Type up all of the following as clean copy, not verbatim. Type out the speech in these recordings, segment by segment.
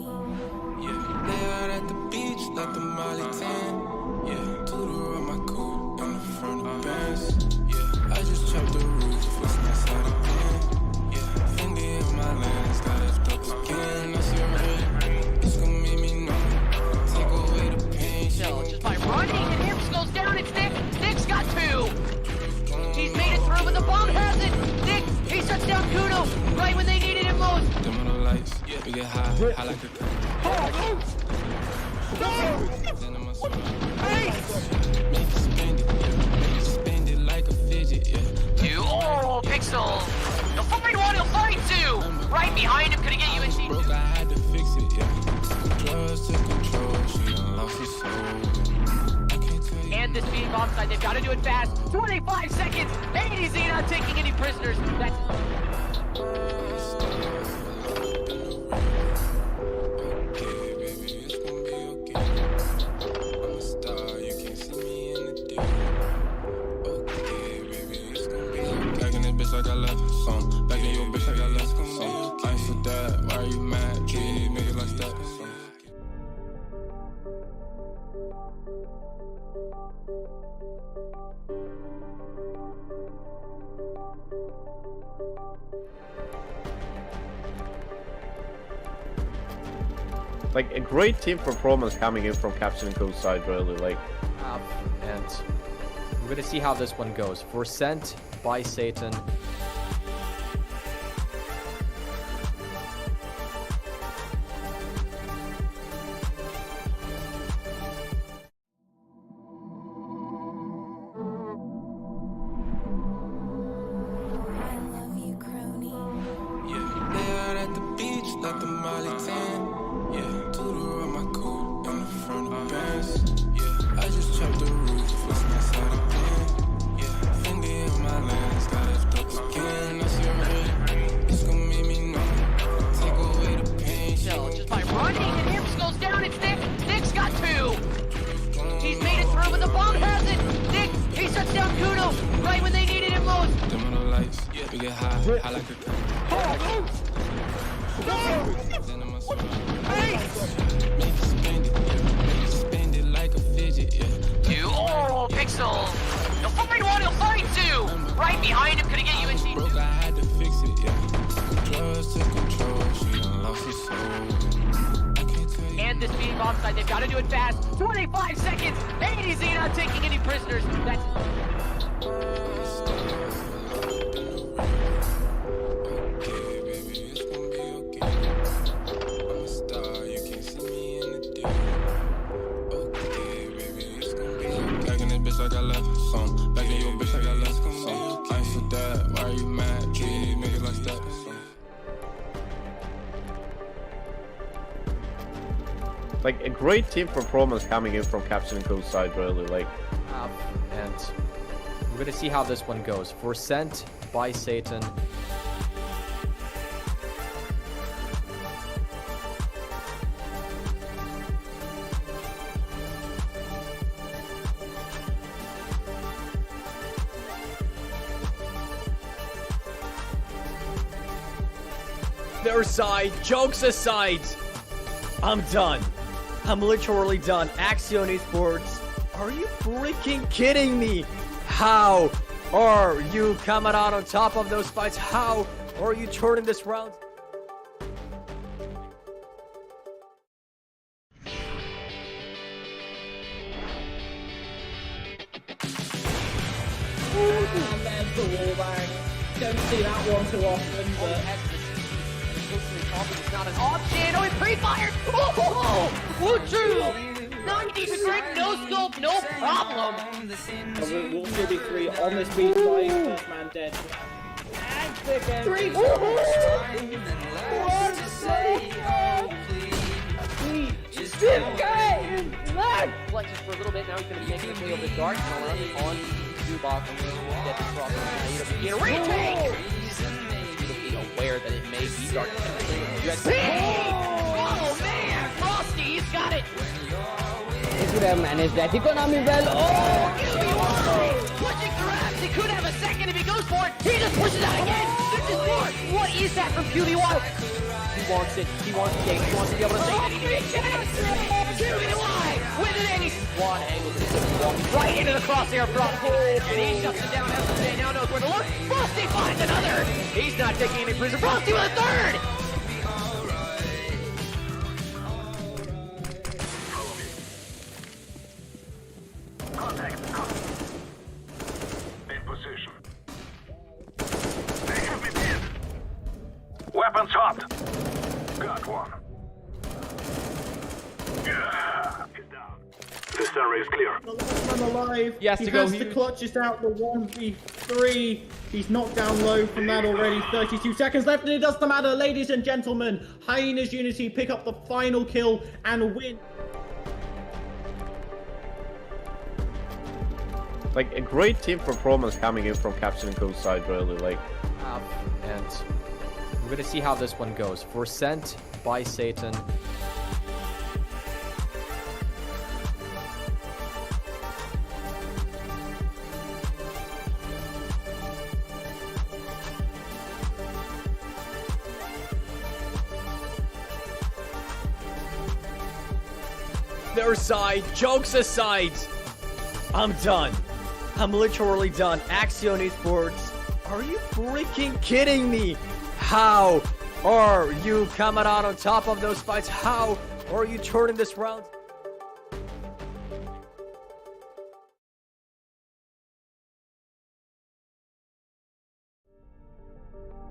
Yeah, lay out at the beach like the Molly 10. Yeah, Tudor on my coupe in the front of Benz. Yeah, I just chopped the roof, what's inside the pen. Yeah, finger on my lens, got it up again. That's your ring, it's gonna make me numb. Take away the pain. Just by running, and Hips goes down, it's Nick. Nick's got two. He's made it through, but the bomb has it. Nick, he shuts down Kuno right when they needed him most. Dim on the lights, we get high like a cut. Then I'm a swim. Make it spend it like a fidget, yeah. Two, oh, Pixel. He'll find one, he'll find two. Right behind him, could he get you in team? Broke, I had to fix it, yeah. Drugs took control, she done lost her soul. I can't tell you. And this being Noxide, they've got to do it fast. 25 seconds. ADZ not taking any prisoners. That's bitch like I left some. Back in your bitch like I left some. I ain't for that. Why are you mad? Treat these niggas like that. Like a great team performance coming in from Captain and Coast side, really. Like, and we're gonna see how this one goes. For Sent by Satan. Yeah, lay out at the beach like the Molly 10. Yeah, Tudor on my coupe in the front of Benz. Yeah, I just chopped the roof, what's inside the pen. Yeah, finger on my lens, got it up again. That's your ring, it's gonna make me numb. Take away the pain. just by running, and Hips goes down, it's Nick. Nick's got two. He's made it through, but the bomb has it. Nick, he shuts down Kuno right when they needed him most. Dim on the lights, we get high like a cut. Then I'm a swim. Make it spend it like a fidget, yeah. Two, oh, Pixel. He'll find one, he'll find two. Right behind him, could he get you in team? Broke, I had to fix it, yeah. Drugs took control, she done lost her soul. I can't tell you. And this being Noxide, they've got to do it fast. 25 seconds. ADZ not taking any prisoners. That's like I left some. Back in your bitch like I left some. I ain't for that. Why are you mad? Treat these niggas like that. like a great team performance coming in from Captain and Coast side, really. Like, And we're gonna see how this one goes. For Sent by Satan. Their side, jokes aside, I'm done. I'm literally done. Axion Esports, are you freaking kidding me? How are you coming out on top of those fights? How are you turning this round? And there's the wallbang. Don't see that one too often, but... It's not an option. Oh, he pre-fired. Oh, Wuchu. 90%, no scope, no problem. We'll still be three on this beat fight. First man dead. And second. Three. Flexes for a little bit. Now he's going to be making his way over the dark and around on Zubok. Get the cross on the retake. Aware that it may be dark. Oh man, Frosty, he's got it. He could have managed that economy well. Oh, pushing grabs. He could have a second if he goes for it. He just pushes out again. 54. What is that from QB1? wants it. He wants the game. He wants to be able to say that he makes it. Jimmy alive with an ace. One angle to walking right into the crosshair from Cole. And he shuts it down. SJ now knows where to look. Frosty finds another. He's not taking any prisoners. Frosty with a third. In position. They have been hit. Weapons hot. Got one. Yeah. He's down. This area is clear. The last man alive. He has to go. Has to clutch this out. The 1v3. He's knocked down low from that already. 32 seconds left, and it doesn't matter, ladies and gentlemen. Hyenas Unity pick up the final kill and win. Like a great team performance coming in from Captain and Coast side, really. Like, And we're gonna see how this one goes. For Sent by Satan. Their side, jokes aside, I'm done. I'm literally done. Axion Esports, are you freaking kidding me? How are you coming out on top of those fights? How are you turning this round?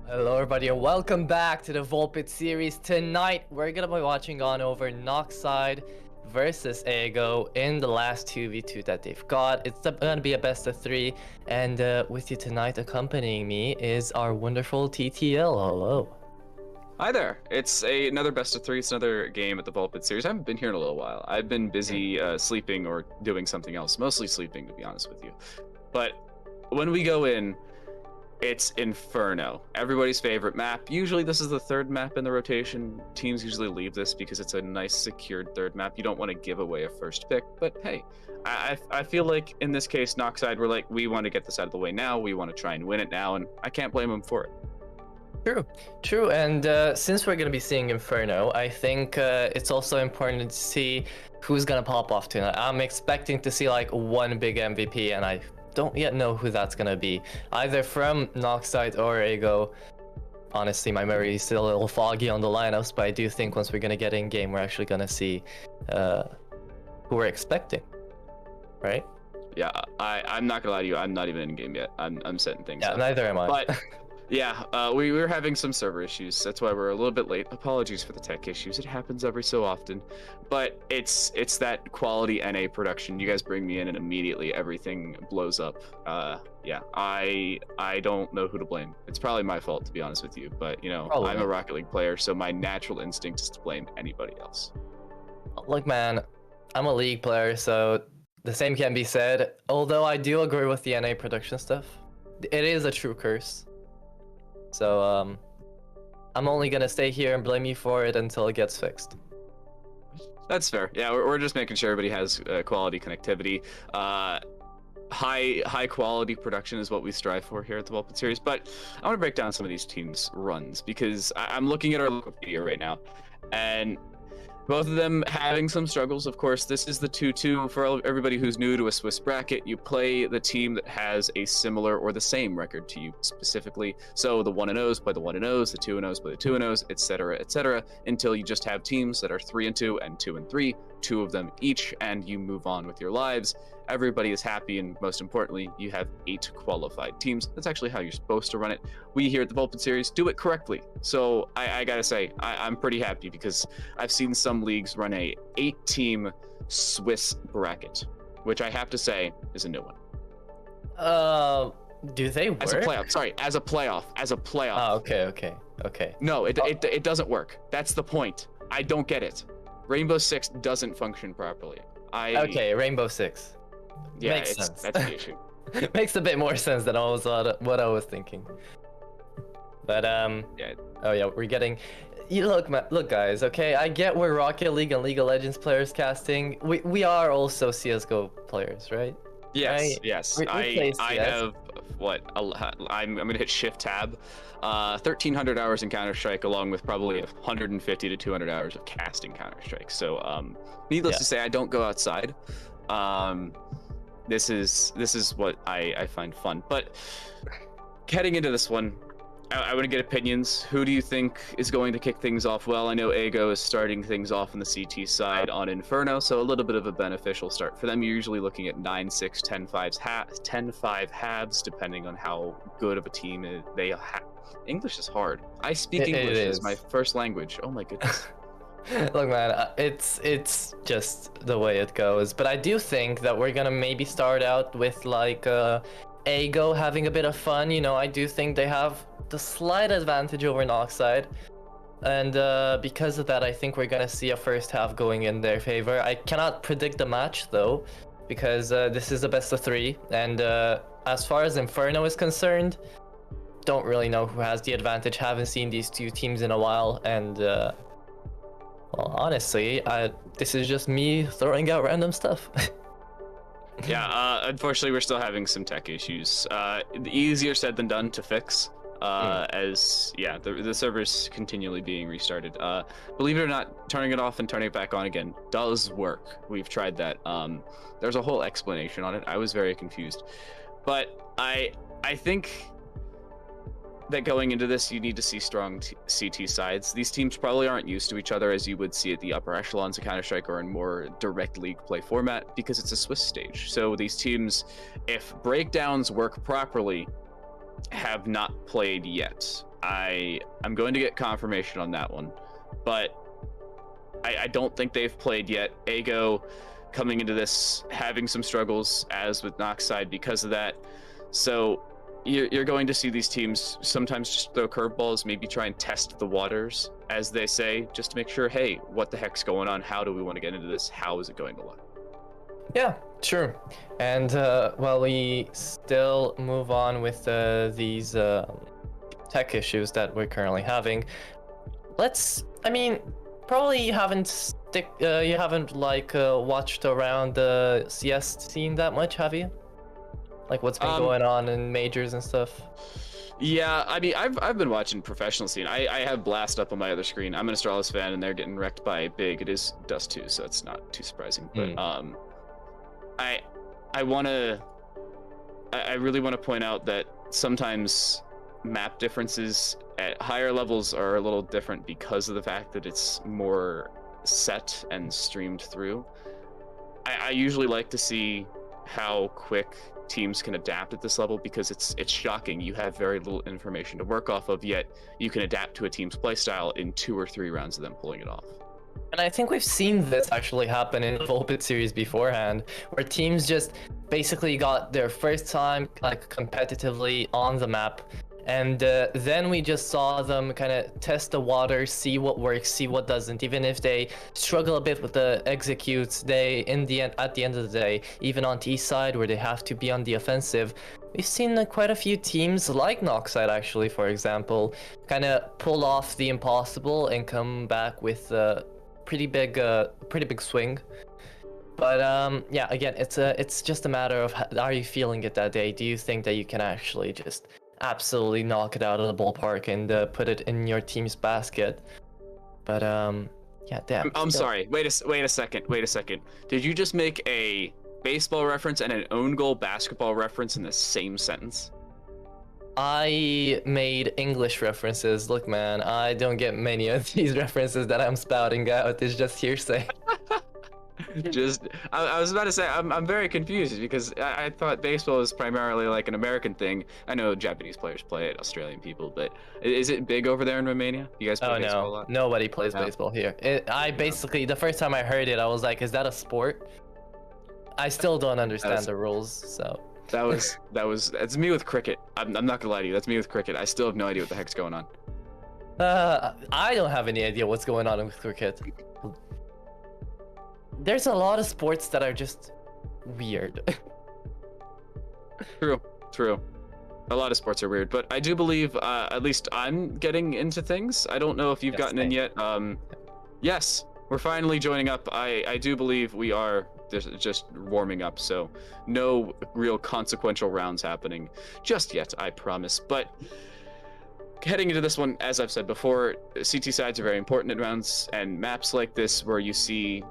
Hello everybody and welcome back to the Volpid series. Tonight we're gonna be watching on over Noxide versus Ego in the last 2v2 that they've got. It's gonna be a best of 3, and with you tonight accompanying me is our wonderful TTL. Hello. Hi there. It's another best of 3. It's another game at the Volpid series. I haven't been here in a little while. I've been busy sleeping or doing something else. Mostly sleeping, to be honest with you. But when we go in, it's Inferno, everybody's favorite map. Usually this is the third map in the rotation. Teams usually leave this because it's a nice secured third map. You don't want to give away a first pick, but hey, I feel like in this case, Noxide, we're like, we want to get this out of the way now. We want to try and win it now, and I can't blame them for it. True. And since we're gonna be seeing Inferno, I think it's also important to see who's gonna pop off tonight. I'm expecting to see like one big MVP, and I don't yet know who that's gonna be, either from Noxide or Ego. Honestly, my memory is still a little foggy on the lineups, but I do think once we're gonna get in game, we're actually gonna see who we're expecting, right? Yeah, I'm not gonna lie to you. I'm not even in game yet. I'm setting things up. Yeah, neither am I. But yeah, we were having some server issues. That's why we're a little bit late. Apologies for the tech issues. It happens every so often. But it's that quality NA production. You guys bring me in and immediately everything blows up. Yeah, I don't know who to blame. It's probably my fault, to be honest with you. But, you know, Probably. I'm a Rocket League player, so my natural instinct is to blame anybody else. Look, man, I'm a League player, so the same can be said. Although I do agree with the NA production stuff. It is a true curse. So, I'm only gonna stay here and blame you for it until it gets fixed. That's fair. Yeah, we're just making sure everybody has quality connectivity. High quality production is what we strive for here at the Volpid series. But I want to break down some of these teams' runs because I'm looking at our local video right now, and both of them having some struggles. Of course, this is the 2-2 for everybody who's new to a Swiss bracket. You play the team that has a similar or the same record to you specifically. So the 1-0s play the 1-0s, the 2-0s play the 2-0s, etc., until you just have teams that are 3-2 and 2-3, 2 of them each, and you move on with your lives. Everybody is happy, and most importantly, you have 8 qualified teams. That's actually how you're supposed to run it. We here at the Volpid series do it correctly. So I gotta say, I'm pretty happy because I've seen some leagues run a 8-team Swiss bracket, which I have to say is a new one. Do they work? As a playoff, sorry, as a playoff. Oh, okay. No, it doesn't work. That's the point. I don't get it. Rainbow Six doesn't function properly. Okay, Rainbow Six. Yeah, Makes sense. That's the issue. Makes a bit more sense than what I was thinking. But Yeah. oh yeah, we're getting. You look, guys. Okay, I get we're Rocket League and League of Legends players casting. We are also CS:GO players, right? Yes, Right? yes. We play I CS. have what? I'm gonna hit Shift Tab. 1,300 hours in Counter-Strike, along with probably 150 to 200 hours of casting Counter-Strike. So, needless to say, I don't go outside. This is what I find fun. But heading into this one, I want to get opinions. Who do you think is going to kick things off well? I know Ego is starting things off on the CT side on Inferno, so a little bit of a beneficial start for them. You're usually looking at 9-6, 10-5 halves, depending on how good of a team they have. English is hard. I speak English as my first language. Oh my goodness. Look, man, it's just the way it goes. But I do think that we're gonna maybe start out with like Ego having a bit of fun. You know, I do think they have the slight advantage over Noxide, and because of that, I think we're gonna see a first half going in their favor. I cannot predict the match though, because this is the best of 3, and as far as Inferno is concerned, don't really know who has the advantage. Haven't seen these two teams in a while, and well, honestly, this is just me throwing out random stuff. Yeah, unfortunately, we're still having some tech issues. Easier said than done to fix. As yeah, the server's continually being restarted. Believe it or not, turning it off and turning it back on again does work. We've tried that. There's a whole explanation on it. I was very confused, but I think that going into this, you need to see strong CT sides. These teams probably aren't used to each other as you would see at the upper echelons of Counter-Strike or in more direct league play format, because it's a Swiss stage. So these teams, if breakdowns work properly, have not played yet. I'm going to get confirmation on that one, but I don't think they've played yet. Ego coming into this having some struggles, as with Noxide, because of that. So you're going to see these teams sometimes just throw curveballs, maybe try and test the waters, as they say, just to make sure, hey, what the heck's going on? How do we want to get into this? How is it going to look? Yeah, sure. And while we still move on with these tech issues that we're currently having, probably you haven't like watched around the CS scene that much, have you? Like what's been going on in majors and stuff? Yeah, I mean, I've been watching professional scene. I have Blast up on my other screen. I'm an Astralis fan, and they're getting wrecked by Big. It is Dust 2, so it's not too surprising. But I really want to point out that sometimes map differences at higher levels are a little different because of the fact that it's more set and streamed through. I usually like to see how quick teams can adapt at this level, because it's shocking. You have very little information to work off of, yet you can adapt to a team's playstyle in 2 or 3 rounds of them pulling it off. And I think we've seen this actually happen in the Volpid series beforehand, where teams just basically got their first time like competitively on the map, and then we just saw them kind of test the water, see what works, see what doesn't. Even if they struggle a bit with the executes, at the end of the day, even on T side where they have to be on the offensive, we've seen quite a few teams like Noxide actually, for example, kind of pull off the impossible and come back with a pretty big swing. But yeah, again, it's just a matter of how are you feeling it that day. Do you think that you can actually just absolutely knock it out of the ballpark and put it in your team's basket? But yeah, damn. I'm sorry. Wait a second. Did you just make a baseball reference and an own goal basketball reference in the same sentence? I made English references. Look, man, I don't get many of these references that I'm spouting out. It's just hearsay. I was about to say, I'm very confused, because I thought baseball was primarily like an American thing. I know Japanese players play it, Australian people, but is it big over there in Romania? You guys play baseball a lot? Nobody plays baseball here. Basically, the first time I heard it, I was like, is that a sport? I still don't understand the rules, so. That's me with cricket. I'm not gonna lie to you, that's me with cricket. I still have no idea what the heck's going on. I don't have any idea what's going on with cricket. There's a lot of sports that are just weird. True. A lot of sports are weird, but I do believe, at least I'm getting into things. I don't know if you've gotten in yet. Yes, We're finally joining up. I do believe we are just warming up, so no real consequential rounds happening just yet, I promise. But heading into this one, as I've said before, CT sides are very important in rounds, and maps like this where you see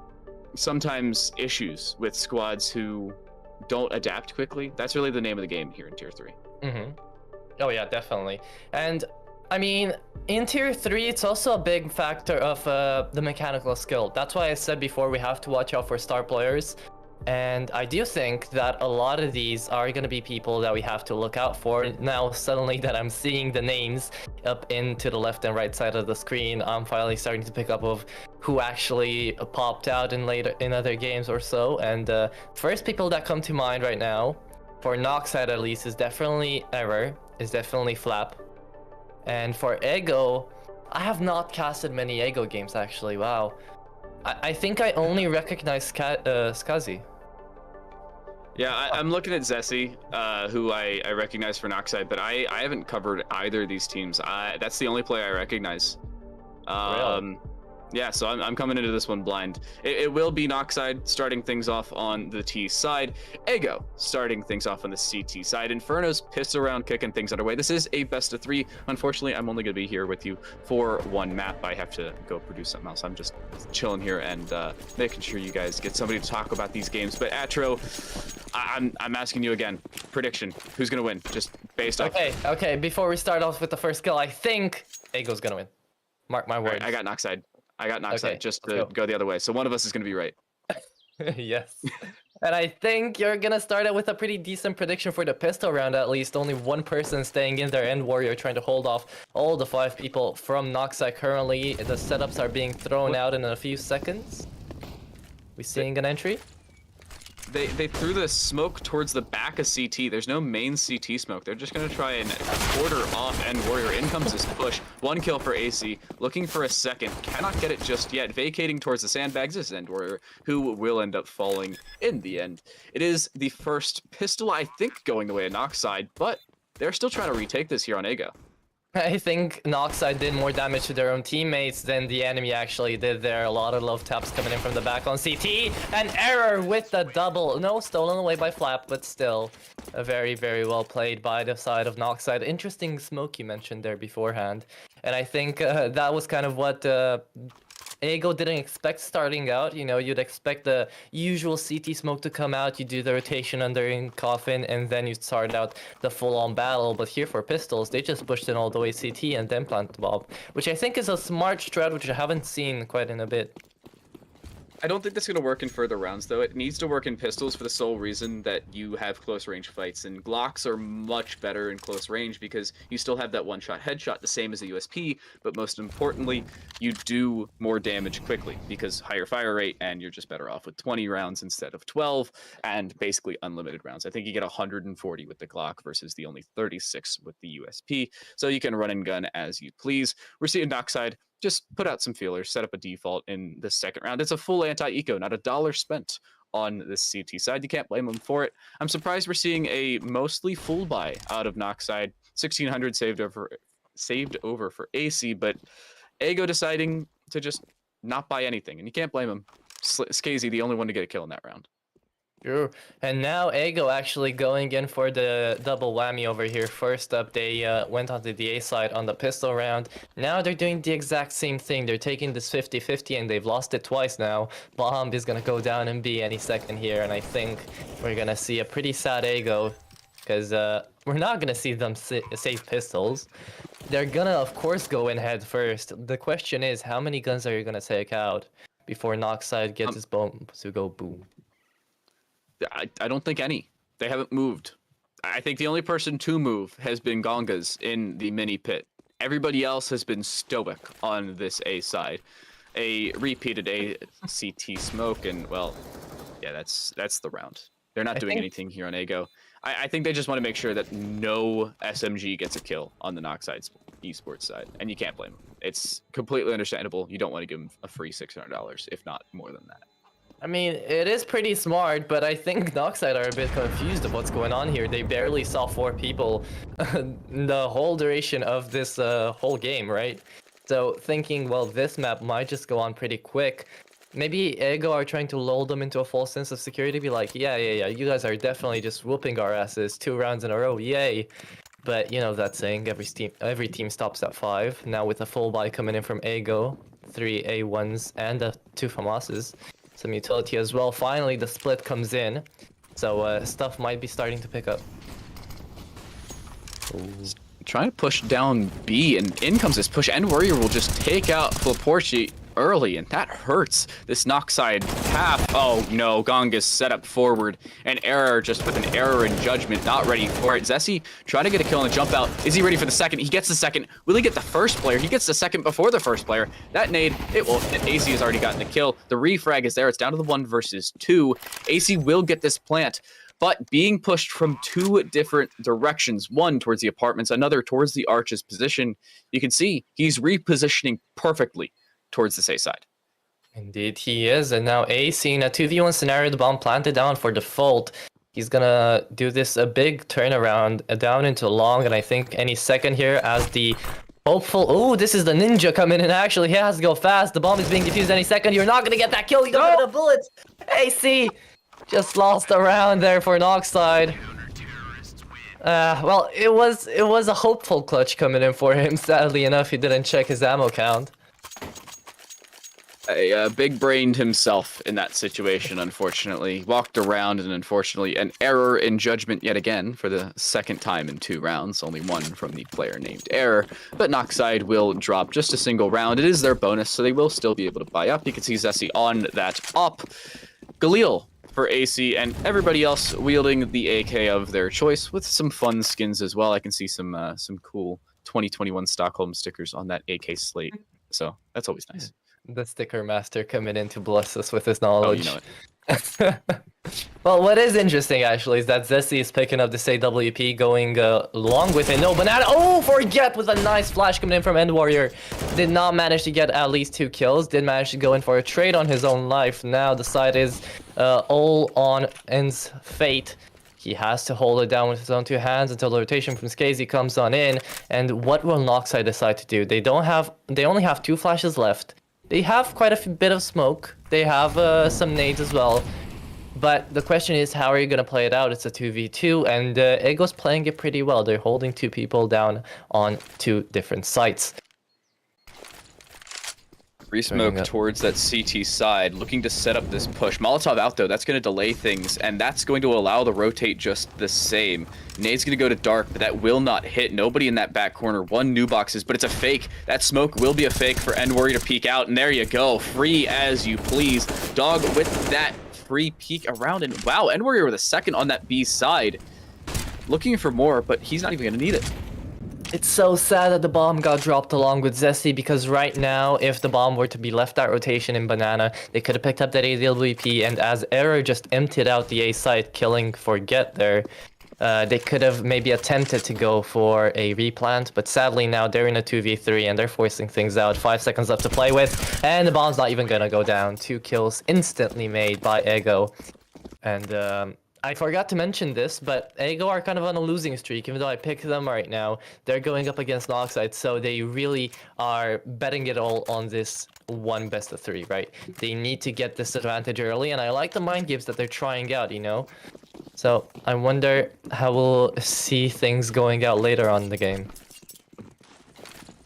sometimes issues with squads who don't adapt quickly. That's really the name of the game here in Tier 3. Mm-hmm. Oh yeah, definitely. And I mean, in Tier 3, it's also a big factor of the mechanical skill. That's why I said before we have to watch out for star players. And I do think that a lot of these are going to be people that we have to look out for. Now, suddenly that I'm seeing the names up into the left and right side of the screen, I'm finally starting to pick up of who actually popped out in other games or so. And first people that come to mind right now, for Noxide at least, is definitely Error, is definitely Flap. And for Ego, I have not casted many Ego games actually, wow. I think I only recognize Skazi. Yeah, I'm looking at Zessie, who I recognize for Noxide, but I haven't covered either of these teams. That's the only player I recognize. Really? Yeah, so I'm coming into this one blind. It will be Noxide starting things off on the T side, Ego starting things off on the CT side, Inferno's pissed around kicking things underway. This is a best of 3. Unfortunately, I'm only going to be here with you for one map. I have to go produce something else. I'm just chilling here and making sure you guys get somebody to talk about these games. But Atro, I'm asking you again, prediction, who's going to win? Just based off... Okay, before we start off with the first kill, I think Ego's going to win. Mark my words. Right, I got Noxide. Okay, just to go the other way. So one of us is going to be right. Yes. And I think you're going to start out with a pretty decent prediction for the pistol round at least. Only one person staying in there, and Warrior trying to hold off all the 5 people from Noxide currently. The setups are being thrown out in a few seconds. We seeing an entry? They threw the smoke towards the back of CT. There's no main CT smoke. They're just going to try and quarter off End Warrior. In comes this push. 1 kill for AC. Looking for a second. Cannot get it just yet. Vacating towards the sandbags is End Warrior, who will end up falling in the end. It is the first pistol, I think, going the way of Noxide, but they're still trying to retake this here on Ego. I think Noxide did more damage to their own teammates than the enemy actually did there. A lot of love taps coming in from the back on CT. And Error with the double. No, stolen away by Flap, but still a very, very well played by the side of Noxide. Interesting smoke you mentioned there beforehand. And I think that was kind of what Ego didn't expect starting out. You know, you'd expect the usual CT smoke to come out, you do the rotation under in Coffin, and then you start out the full-on battle. But here for pistols, they just pushed in all the way CT and then plant the bomb, which I think is a smart strat, which I haven't seen quite in a bit. I don't think that's going to work in further rounds, though. It needs to work in pistols for the sole reason that you have close range fights, and Glocks are much better in close range because you still have that one-shot headshot, the same as a USP, but most importantly, you do more damage quickly because higher fire rate, and you're just better off with 20 rounds instead of 12, and basically unlimited rounds. I think you get 140 with the Glock versus the only 36 with the USP, so you can run and gun as you please. We're seeing Noxide just put out some feelers, set up a default in the second round. It's a full anti-eco, not $1 spent on this CT side. You can't blame them for it. I'm surprised we're seeing a mostly full buy out of Noxide. 1,600 saved over for AC, but Ego deciding to just not buy anything, and you can't blame him. Skazy, the only one to get a kill in that round. Sure. And now Ego actually going in for the double whammy over here. First up, they went onto the A side on the pistol round. Now they're doing the exact same thing. They're taking this 50-50 and they've lost it twice now. Bomb is going to go down in B any second here. And I think we're going to see a pretty sad Ego because we're not going to see them save pistols. They're going to, of course, go in head first. The question is, how many guns are you going to take out before Noxide gets his bomb to go boom? I don't think any. They haven't moved. I think the only person to move has been Gongas in the mini pit. Everybody else has been stoic on this A side. A repeated A CT smoke, and well, yeah, that's the round. They're not doing anything here on Ego. I think they just want to make sure that no SMG gets a kill on the Noxide esports side, and you can't blame them. It's completely understandable. You don't want to give them a free $600, if not more than that. I mean, it is pretty smart, but I think Noxide are a bit confused of what's going on here. They barely saw 4 people the whole duration of this whole game, right? So thinking, well, this map might just go on pretty quick. Maybe Ego are trying to lull them into a false sense of security, be like, yeah, you guys are definitely just whooping our asses 2 rounds in a row, yay. But you know that saying, every team stops at 5. Now with a full buy coming in from Ego, 3 A1s and 2 FAMASes, some utility as well. Finally, the split comes in, so stuff might be starting to pick up. Trying to push down B, and in comes this push, and Warrior will just take out Flaporci early, and that hurts. This Noxide half. Oh no, Gonga's set up forward, and Error just with an error in judgment, not ready for it. Zessi trying to get a kill on the jump out. Is he ready for the second? He gets the second. Will he get the first player? He gets the second before the first player. That nade, it will. AC has already gotten the kill. The refrag is there. It's down to the 1 versus 2. AC will get this plant, but being pushed from 2 different directions, one towards the apartments, another towards the Arch's position. You can see he's repositioning perfectly towards this A side. Indeed he is, and now AC in a 2v1 scenario, the bomb planted down for default. He's gonna do this a big turnaround down into long, and I think any second here as the hopeful... Oh, this is the ninja coming in, actually. He has to go fast. The bomb is being defused any second. You're not gonna get that kill. You don't have the bullets. AC just lost a round there for Noxide. Well, it was a hopeful clutch coming in for him. Sadly enough, he didn't check his ammo count. Big-brained himself in that situation, unfortunately. Walked around, and unfortunately, an error in judgment yet again for the second time in 2 rounds. Only one from the player named Error. But Noxide will drop just a single round. It is their bonus, so they will still be able to buy up. You can see Zessi on that up. Galil for AC, and everybody else wielding the AK of their choice with some fun skins as well. I can see some cool 2021 Stockholm stickers on that AK slate. So that's always nice. The sticker master coming in to bless us with his knowledge. Oh, you know it. Well, what is interesting actually is that Zessi is picking up this AWP, going along with it. No, Banana. Oh, forget with a nice flash coming in from End Warrior. Did not manage to get at least 2 kills. Did manage to go in for a trade on his own life. Now the side is all on End's fate. He has to hold it down with his own 2 hands until the rotation from Skazy comes on in. And what will Noxide decide to do? They only have 2 flashes left. They have quite a bit of smoke. They have some nades as well. But the question is, how are you going to play it out? It's a 2v2, and Ego's playing it pretty well. They're holding 2 people down on 2 different sites. Resmoke towards that CT side, looking to set up this push. Molotov out though, that's going to delay things, and that's going to allow the rotate just the same. Nade's going to go to dark, but that will not hit. Nobody in that back corner. 1 new boxes, but it's a fake. That smoke will be a fake for End Warrior to peek out, and there you go. Free as you please. Dog with that free peek around, and wow, End Warrior with a second on that B side. Looking for more, but he's not even going to need it. It's so sad that the bomb got dropped along with Zessi, because right now, if the bomb were to be left at rotation in Banana, they could have picked up that AWP, and as Error just emptied out the A site, killing Forget there, they could have maybe attempted to go for a replant, but sadly now they're in a 2v3 and they're forcing things out. 5 seconds left to play with, and the bomb's not even gonna go down. 2 kills instantly made by Ego. And I forgot to mention this, but Ego are kind of on a losing streak, even though I picked them right now. They're going up against Noxide, so they really are betting it all on this 1 best of 3, right? They need to get this advantage early, and I like the mind games that they're trying out, you know? So I wonder how we'll see things going out later on in the game.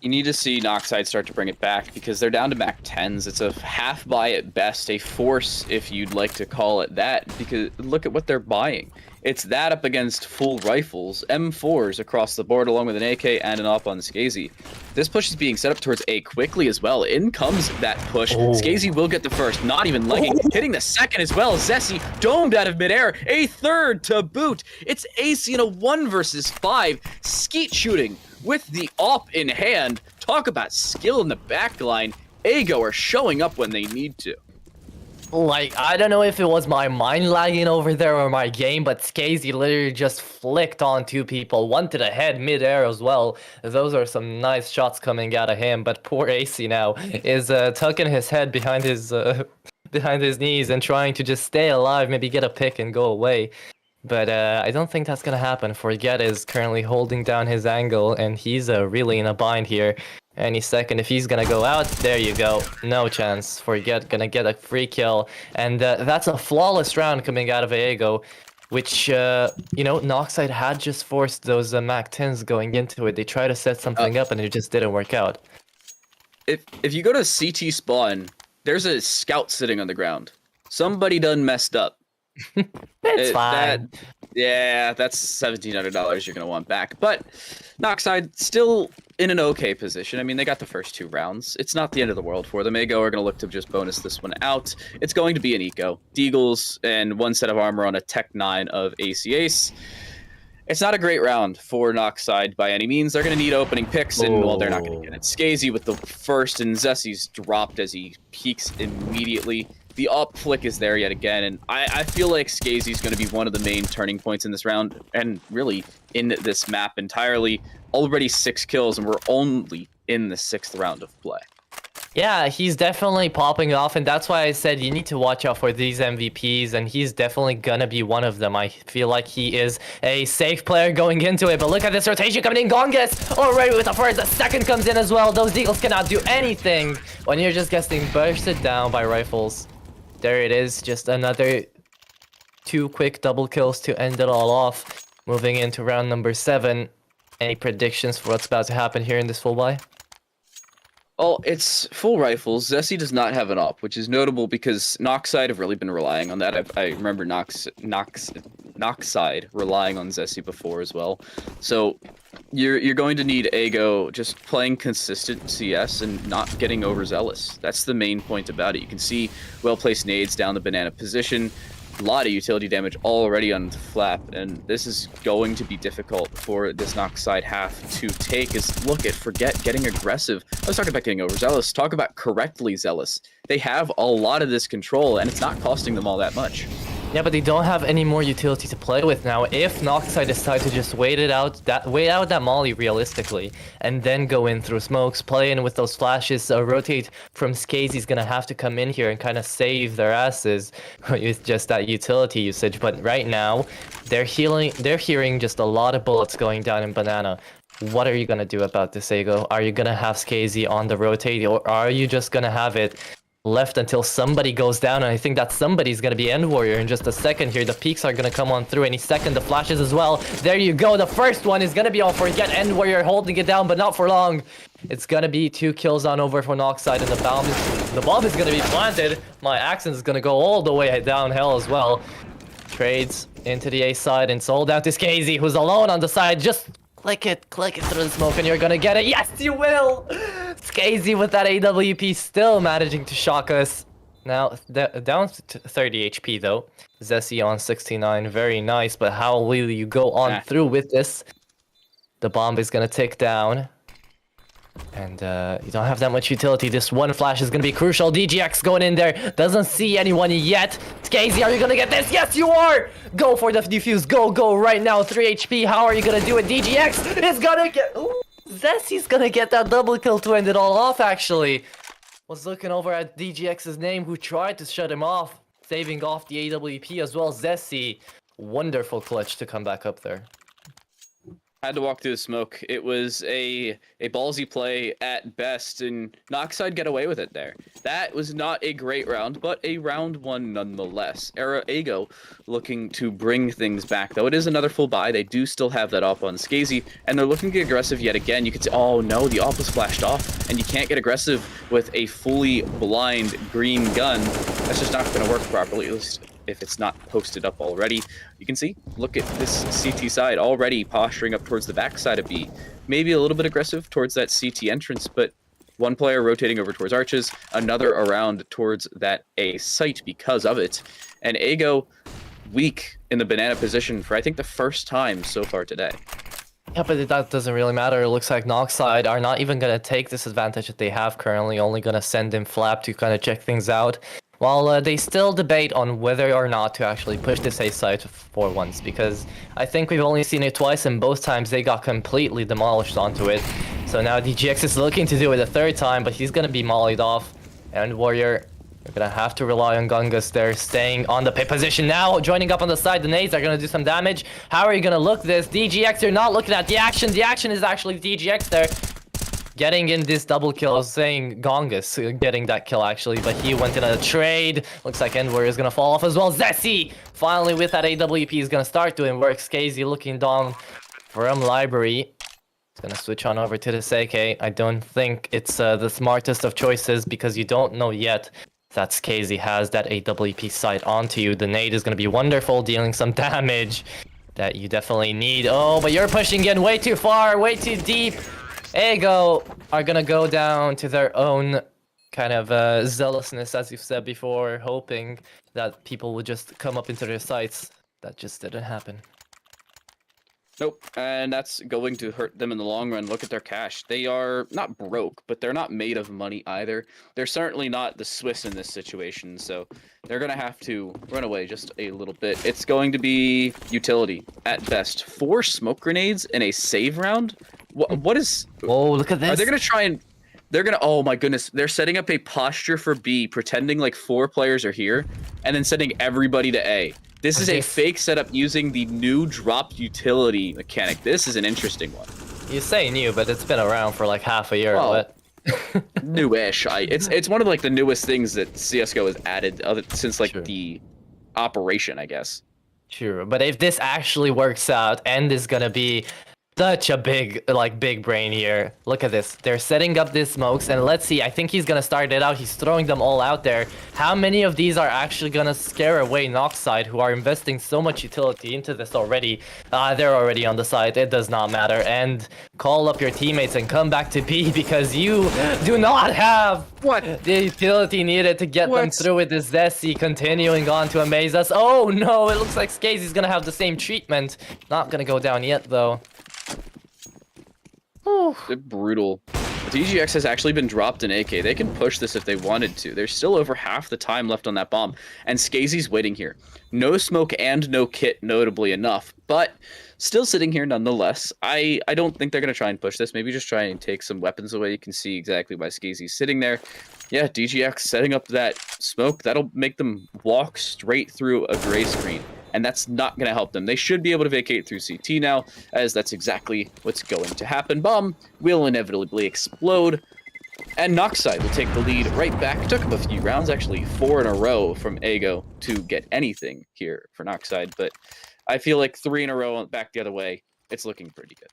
You need to see Noxide start to bring it back, because they're down to Mac 10s. It's a half buy at best, a force if you'd like to call it that, because look at what they're buying. It's that up against full rifles, M4s across the board, along with an AK and an op on Skazy. This push is being set up towards A quickly as well. In comes that push. Oh. Skazy will get the first, not even legging. Hitting the second as well. Zessi domed out of midair. A third to boot. It's AC in a 1 versus 5. Skeet shooting with the op in hand. Talk about skill in the backline. Ego are showing up when they need to. Like, I don't know if it was my mind lagging over there or my game, but Skazy literally just flicked on 2 people, 1 to the head mid-air as well. Those are some nice shots coming out of him, but poor AC now is tucking his head behind his knees and trying to just stay alive, maybe get a pick and go away. But I don't think that's gonna happen. Forget is currently holding down his angle, and he's really in a bind here. Any second, if he's gonna go out, there you go. No chance. Gonna get a free kill. And that's a flawless round coming out of Aego, which, you know, Noxide had just forced those Mac 10s going into it. They tried to set something up and it just didn't work out. If you go to CT spawn, there's a scout sitting on the ground. Somebody done messed up. It's fine. Yeah, that's $1,700 you're gonna want back. But Noxide still in an okay position. I mean, they got the first 2 rounds. It's not the end of the world for them. Aego are gonna look to just bonus this one out. It's going to be an eco, Deagles, and 1 set of armor on a Tech 9 of AC Ace. It's not a great round for Noxide by any means. They're going to need opening picks, and well, they're not going to get it. Skazy with the first, and Zessy's dropped as he peeks immediately. The up flick is there yet again, and I feel like Skazy's going to be one of the main turning points in this round, and really in this map entirely. Already 6 kills, and we're only in the 6th round of play. Yeah, he's definitely popping off, and that's why I said you need to watch out for these MVPs, and he's definitely gonna be one of them. I feel like he is a safe player going into it, but look at this rotation coming in. Gongus already with the first, the second comes in as well. Those Deagles cannot do anything when you're just getting bursted down by rifles. There it is, just another 2 quick double kills to end it all off. Moving into round number 7. Any predictions for what's about to happen here in this full buy? Oh, it's full rifles. Zessy does not have an op, which is notable because Noxide have really been relying on that. I remember Noxide relying on Zessy before as well. So you're going to need Aego just playing consistent CS and not getting overzealous. That's the main point about it. You can see well-placed nades down the banana position. A lot of utility damage already on the flap, and this is going to be difficult for this Noxide half to take. Forget getting aggressive. I was talking about getting overzealous. Talk about correctly zealous. They have a lot of this control, and it's not costing them all that much. Yeah, but they don't have any more utility to play with now. If Noxide decide to just wait out that molly realistically, and then go in through smokes, play in with those flashes, rotate from Skazy's gonna have to come in here and kind of save their asses with just that utility usage. But right now, they're hearing just a lot of bullets going down in banana. What are you gonna do about this, Aego? Are you gonna have Skazy on the rotate, or are you just gonna have it left until somebody goes down? And I think that somebody's gonna be End Warrior in just a second here. The peaks are gonna come on through any second. The flashes as well. There you go. The first one is gonna be on Forget. End Warrior holding it down, but not for long. It's gonna be 2 kills on over for Noxide, and the bomb is gonna be planted. My accent is gonna go all the way downhill as well. Trades into the A side and sold out to Skazy, who's alone on the side. Just click it through the smoke and you're gonna get it. Yes, you will! Skazy with that AWP still managing to shock us. Now, down to 30 HP though. Zessy on 69, very nice, but how will you go on through with this? The bomb is gonna tick down. And you don't have that much utility. This one flash is gonna be crucial. DGX going in there, doesn't see anyone yet. Skazy, are you gonna get this? Yes, you are! Go for the defuse, go right now. 3 HP, how are you gonna do it? DGX is gonna get... Ooh, Zessy's gonna get that double kill to end it all off, actually. Was looking over at DGX's name, who tried to shut him off, saving off the AWP as well. Zessy, wonderful clutch to come back up there. Had to walk through the smoke. It was a ballsy play at best, and Noxide get away with it there. That was not a great round, but a round 1 nonetheless. Aego looking to bring things back, though. It is another full buy. They do still have that off on Skazy, and they're looking to get aggressive yet again. You can see, oh no, the off was flashed off, and you can't get aggressive with a fully blind green gun. That's just not going to work properly, at least if it's not posted up already. You can see, look at this CT side already posturing up towards the backside of B. Maybe a little bit aggressive towards that CT entrance, but one player rotating over towards arches, another around towards that A site because of it. And Aego weak in the banana position for I think the first time so far today. Yeah, but that doesn't really matter. It looks like Noxide are not even going to take this advantage that they have currently, only going to send in Flap to kind of check things out. While they still debate on whether or not to actually push this A site for once, because I think we've only seen it twice, and both times they got completely demolished onto it. So now DGX is looking to do it a 3rd time, but he's going to be mollied off. And Warrior, you're going to have to rely on Gungus there, staying on the pit position now, joining up on the side. The nades are going to do some damage. How are you going to look this? DGX, you're not looking at the action. The action is actually DGX there. getting in this double kill. I was saying Gongus getting that kill actually, but he went in a trade. Looks like End Warrior is gonna fall off as well. Zessie finally with that AWP is gonna start doing work. Skazy looking down from Library. He's gonna switch on over to the AK. I don't think it's the smartest of choices because you don't know yet that Skazy has that AWP sight onto you. The nade is gonna be wonderful, dealing some damage that you definitely need. Oh, but you're pushing in way too far, way too deep. Ego are gonna go down to their own kind of zealousness, as you've said before, hoping that people would just come up into their sights. That just didn't happen. Nope, and that's going to hurt them in the long run. Look at their cash. They are not broke, but they're not made of money either. They're certainly not the Swiss in this situation, so they're going to have to run away just a little bit. It's going to be utility at best. 4 smoke grenades in a save round? What is... Oh, look at this. Are they going to try and... They're going to... Oh my goodness. They're setting up a posture for B, pretending like 4 players are here, and then sending everybody to A. This is a fake setup using the new dropped utility mechanic. This is an interesting one. You say new, but it's been around for like half a year. Well, newish. It's one of like the newest things that CS:GO has added since like the operation, I guess. Sure, but if this actually works out, End is gonna be such a big brain here. Look at this. They're setting up these smokes, and let's see. I think he's gonna start it out. He's throwing them all out there. How many of these are actually gonna scare away Noxide, who are investing so much utility into this already? They're already on the side. It does not matter. And call up your teammates and come back to B because you do not have the utility needed to get them through with this Zessie continuing on to amaze us. Oh no, it looks like Skazy's gonna have the same treatment. Not gonna go down yet though. They're brutal. DGX has actually been dropped in AK. They can push this if they wanted to. There's still over half the time left on that bomb. And Skazy's waiting here. No smoke and no kit, notably enough. But still sitting here nonetheless. I don't think they're going to try and push this. Maybe just try and take some weapons away. You can see exactly why Skazy's sitting there. Yeah, DGX setting up that smoke. That'll make them walk straight through a gray screen. And that's not going to help them. They should be able to vacate through CT now, as that's exactly what's going to happen. Bomb will inevitably explode, and Noxide will take the lead right back. It took him a few rounds, actually 4 in a row from Ego to get anything here for Noxide, but I feel like 3 in a row back the other way, it's looking pretty good.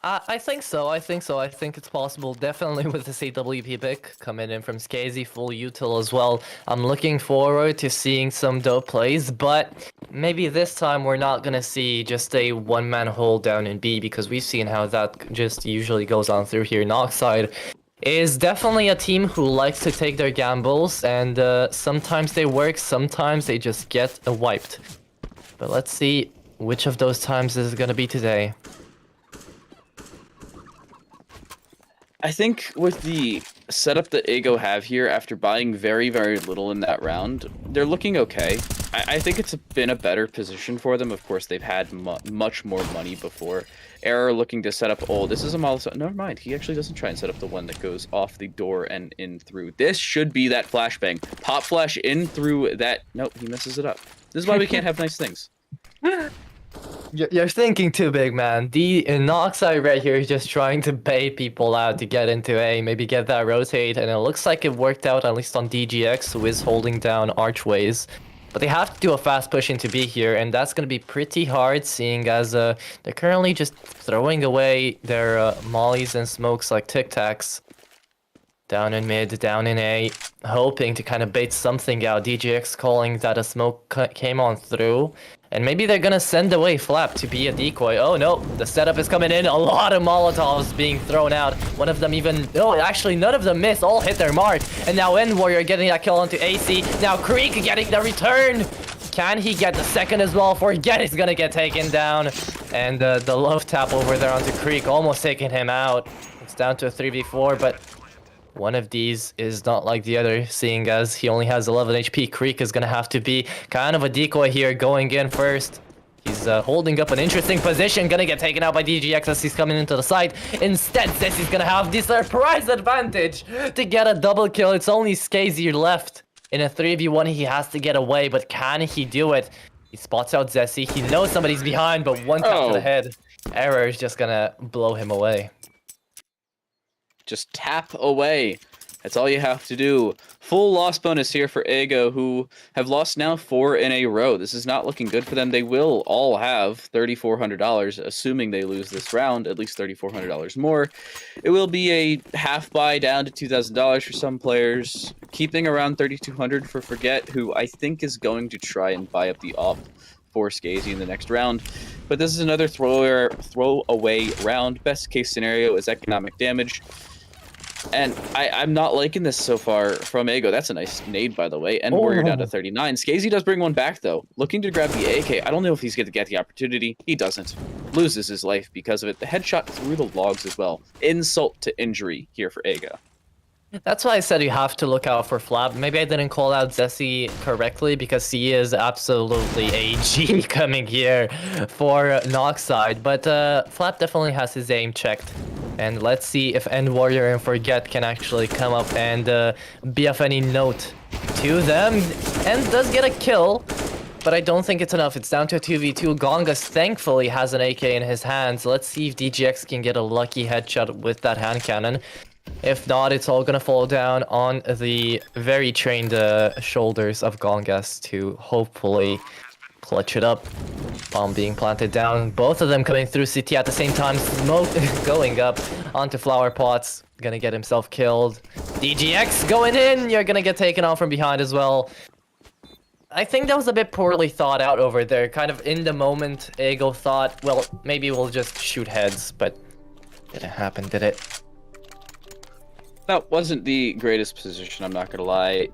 I think so. I think it's possible. Definitely with this AWP pick coming in from Skazy, full util as well. I'm looking forward to seeing some dope plays, but maybe this time we're not gonna see just a one-man hold down in B because we've seen how that just usually goes on through here. Noxide is definitely a team who likes to take their gambles, and sometimes they work, sometimes they just get wiped. But let's see which of those times is it gonna be today. I think with the setup that Ego have here, after buying very, very little in that round, they're looking okay. I think it's been a better position for them. Of course, they've had much more money before. Error looking to set up... Oh, this is a Molotov. Never mind. He actually doesn't try and set up the one that goes off the door and in through. This should be that flashbang. Pop flash in through that... Nope, he messes it up. This is why we can't have nice things. You're thinking too big, man. The Noxide right here is just trying to bait people out to get into A, maybe get that rotate, and it looks like it worked out, at least on DGX, who is holding down archways. But they have to do a fast push into B here, and that's going to be pretty hard, seeing as they're currently just throwing away their mollies and smokes like Tic Tacs. Down in mid, down in A, hoping to kind of bait something out. DGX calling that a smoke came on through. And maybe they're gonna send away Flap to be a decoy. Oh no, the setup is coming in. A lot of Molotovs being thrown out. One of them even... Oh, actually none of them miss. All hit their mark. And now End Warrior getting that kill onto AC. Now Creek getting the return. Can he get the second as well? Forget he's gonna get taken down. And the love tap over there onto Creek, almost taking him out. It's down to a 3v4, but... one of these is not like the other, seeing as he only has 11 HP. Creek is going to have to be kind of a decoy here, going in first. He's holding up an interesting position, going to get taken out by DGX as he's coming into the side. Instead, Sessy's going to have the surprise advantage to get a double kill. It's only Skazy left. In a 3v1, he has to get away, but can he do it? He spots out Zessie. He knows somebody's behind, but one tap to the head. Error is just going to blow him away. Just tap away. That's all you have to do. Full loss bonus here for Ego, who have lost now 4 in a row. This is not looking good for them. They will all have $3,400, assuming they lose this round, at least $3,400 more. It will be a half buy down to $2,000 for some players, keeping around $3,200 for Forget, who I think is going to try and buy up the op for Skazy in the next round. But this is another throwaway round. Best case scenario is economic damage. And I'm not liking this so far from Ego. That's a nice nade, by the way. And Warrior down to 39. Skazy does bring one back, though. Looking to grab the AK. I don't know if he's going to get the opportunity. He doesn't. Loses his life because of it. The headshot through the logs as well. Insult to injury here for Ego. That's why I said you have to look out for Flap. Maybe I didn't call out Zessie correctly because he is absolutely a G coming here for Noxide. But Flap definitely has his aim checked. And let's see if End Warrior and Forget can actually come up and be of any note to them. End does get a kill, but I don't think it's enough. It's down to a 2v2. Gongas thankfully has an AK in his hands. Let's see if DGX can get a lucky headshot with that hand cannon. If not, it's all gonna fall down on the very trained shoulders of Gongas to hopefully clutch it up. Bomb being planted down. Both of them coming through CT at the same time. Smoke going up onto flower pots. Gonna get himself killed. DGX going in. You're gonna get taken on from behind as well. I think that was a bit poorly thought out over there. Kind of in the moment, Ego thought, well, maybe we'll just shoot heads, but didn't happen, did it? That wasn't the greatest position, I'm not gonna lie.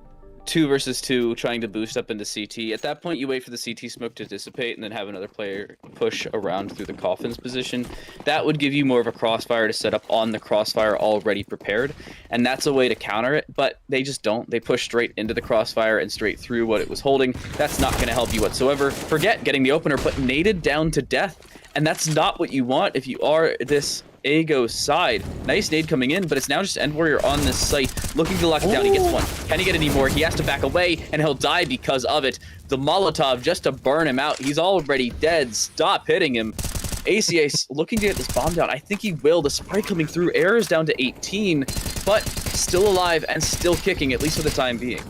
2 versus 2, trying to boost up into CT. At that point, you wait for the CT smoke to dissipate and then have another player push around through the coffins position. That would give you more of a crossfire to set up on the crossfire already prepared, and that's a way to counter it, but they just don't. They push straight into the crossfire and straight through what it was holding. That's not going to help you whatsoever. Forget getting the opener, but naded down to death, and that's not what you want if you are this Ego side. Nice nade coming in, but it's now just End Warrior on this site, looking to lock it down. He gets one. Can he get any more? He has to back away, and he'll die because of it. The Molotov just to burn him out. He's already dead. Stop hitting him. ACA looking to get this bomb down. I think he will. The spray coming through. Error is down to 18, but still alive and still kicking, at least for the time being.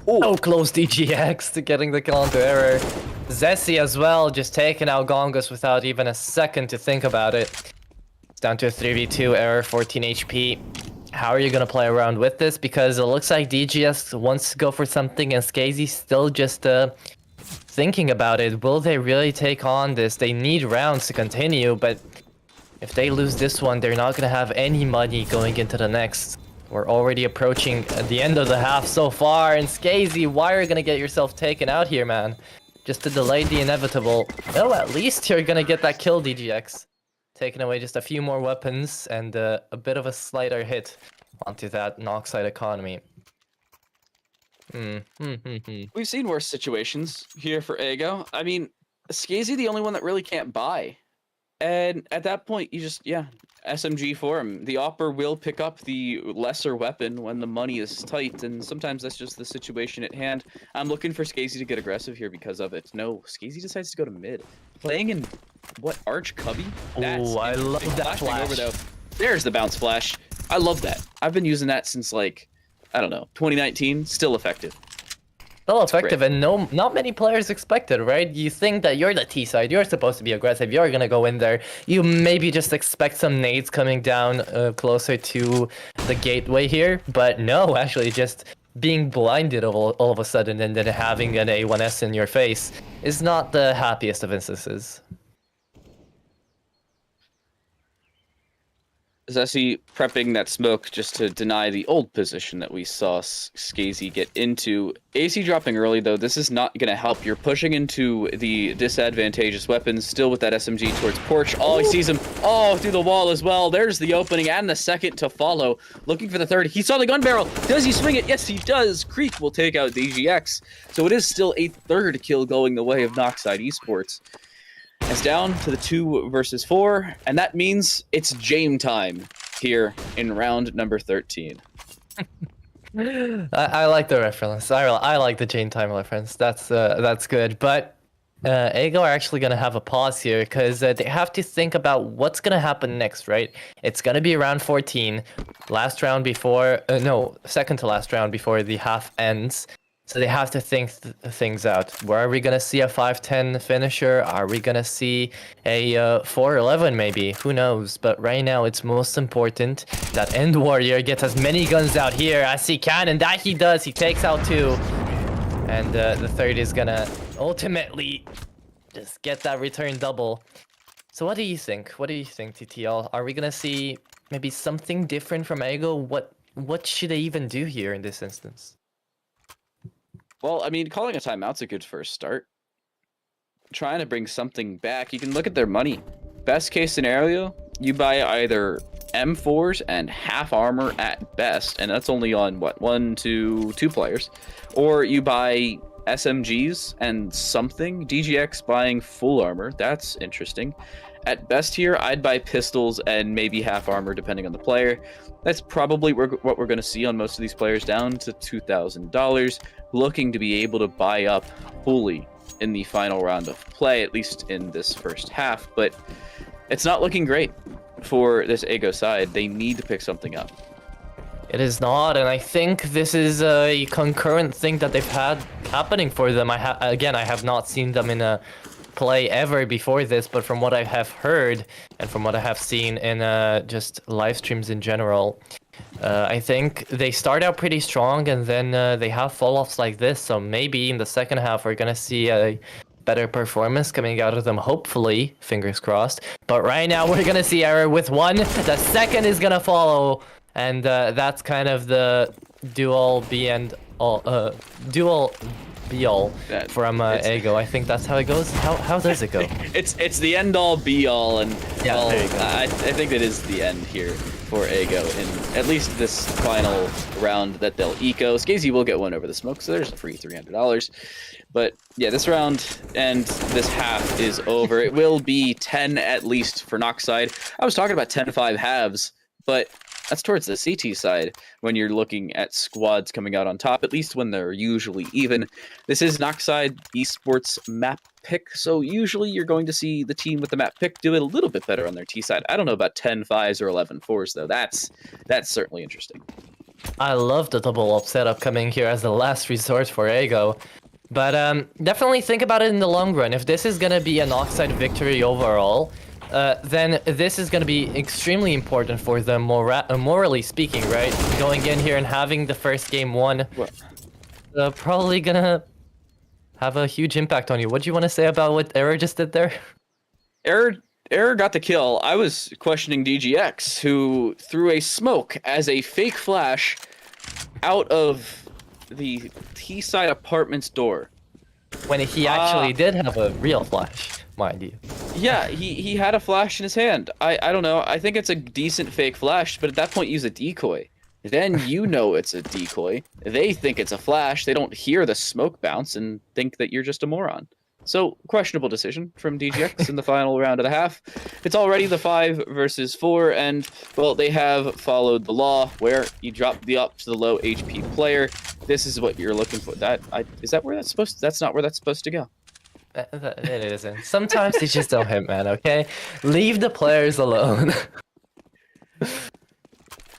Ooh. Oh, close DGX to getting the kill onto Error. Zessie as well, just taking out Gongas without even a second to think about it. Down to a 3v2, Error, 14 HP. How are you going to play around with this? Because it looks like DGS wants to go for something and Skazy's still just thinking about it. Will they really take on this? They need rounds to continue, but if they lose this one, they're not going to have any money going into the next. We're already approaching the end of the half so far, and Skazy, why are you going to get yourself taken out here, man? Just to delay the inevitable. Oh, at least you're going to get that kill, DGX. Taking away just a few more weapons and a bit of a slighter hit onto that Noxide economy. We've seen worse situations here for Ego. I mean, Skazy the only one that really can't buy. And at that point, you just, SMG for him. The Opper will pick up the lesser weapon when the money is tight, and sometimes that's just the situation at hand. I'm looking for Skazy to get aggressive here because of it. No, Skazy decides to go to mid. Playing in, what, Arch Cubby? Oh, I love that flash. Over, though. There's the bounce flash. I love that. I've been using that since, like, I don't know, 2019. Still effective. Still effective, and not many players expect it, right? You think that you're the T side, you're supposed to be aggressive, you're gonna go in there. You maybe just expect some nades coming down closer to the gateway here, but no, actually just being blinded all of a sudden and then having an A1S in your face is not the happiest of instances. Zessie prepping that smoke just to deny the old position that we saw Skazy get into. AC dropping early, though. This is not going to help. You're pushing into the disadvantageous weapons, still with that SMG towards Porch. Oh, he sees him. Oh, through the wall as well. There's the opening and the second to follow. Looking for the third. He saw the gun barrel. Does he swing it? Yes, he does. Creek will take out DGX. So it is still a third kill going the way of Noxide Esports. It's down to the 2 versus 4, and that means it's Jame time here in round number 13. I like the reference. I like the Jane time reference. That's good. But Ego are actually going to have a pause here because they have to think about what's going to happen next, right? It's going to be round 14, last round before, no, second to last round before the half ends. So they have to think things out. Where are we going to see a 5-10 finisher? Are we going to see a 4-11 maybe? Who knows? But right now it's most important that End Warrior gets as many guns out here as he can, and that he does. He takes out 2. And the third is gonna ultimately just get that return double. So what do you think? What do you think, TTL? Are we gonna see maybe something different from Ego? What should they even do here in this instance? Well, I mean, calling a timeout's a good first start. Trying to bring something back. You can look at their money. Best case scenario, you buy either M4s and half armor at best, and that's only on what, 1 to 2 players, or you buy SMGs and something. DGX buying full armor, that's interesting. At best here, I'd buy pistols and maybe half armor depending on the player. That's probably what we're going to see on most of these players, down to $2,000, looking to be able to buy up fully in the final round of play, at least in this first half. But it's not looking great for this Ego side. They need to pick something up. It is not, and I think this is a concurrent thing that they've had happening for them. I have not seen them in a play ever before this, but from what I have heard and from what I have seen in just live streams in general, I think they start out pretty strong and then they have fall-offs like this. So maybe in the second half we're gonna see a better performance coming out of them, hopefully, fingers crossed. But right now we're gonna see Error with 1. The second is gonna follow, and that's kind of the dual B and all, dual be-all from Ego. I think that's how it goes. How does it go? It's the end-all be-all, and yeah, well, there you go. I think that is the end here for Ego in at least this final round that they'll eco. Skazy will get one over the smoke, so there's a free $300. But yeah, this round and this half is over. It will be 10 at least for Noxide. I was talking about 10-5 halves, but that's towards the CT side when you're looking at squads coming out on top, at least when they're usually even. This is Noxide Esports map pick, so usually you're going to see the team with the map pick do it a little bit better on their T side. I don't know about 10-5s or 11-4s, though. That's certainly interesting. I love the double up setup coming here as the last resort for Ego. But definitely think about it in the long run. If this is going to be an Noxide victory overall, then this is going to be extremely important for them, morally speaking, right? Going in here and having the first game won, probably going to have a huge impact on you. What do you want to say about what Error just did there? Error got the kill. I was questioning DGX, who threw a smoke as a fake flash out of the T-side apartment's door. When he actually did have a real flash, mind you. Yeah, he had a flash in his hand. I don't know. I think it's a decent fake flash, but at that point use a decoy. Then you know it's a decoy. They think it's a flash. They don't hear the smoke bounce and think that you're just a moron. So, questionable decision from DGX in the final round of the half. It's already the 5 versus 4, and, well, they have followed the law where you drop the up to the low HP player. This is what you're looking for. Is that where that's supposed to? That's not where that's supposed to go. It isn't. Sometimes they just don't hit, man, okay? Leave the players alone.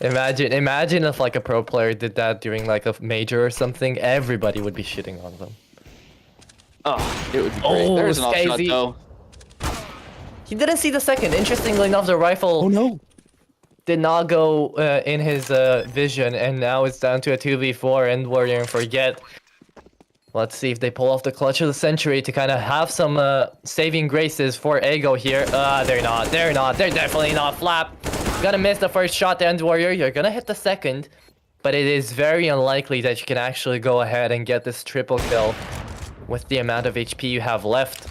Imagine if, like, a pro player did that during, like, a major or something. Everybody would be shitting on them. Oh, it would be great. There's an off-shot, though. He didn't see the second. Interestingly enough, the rifle did not go in his vision, and now it's down to a 2v4 and Warrior and Forget. Let's see if they pull off the clutch of the century to kind of have some saving graces for Ego here. They're not. They're definitely not. Flap. Gonna miss the first shot, the End Warrior. You're gonna hit the second, but it is very unlikely that you can actually go ahead and get this triple kill with the amount of HP you have left.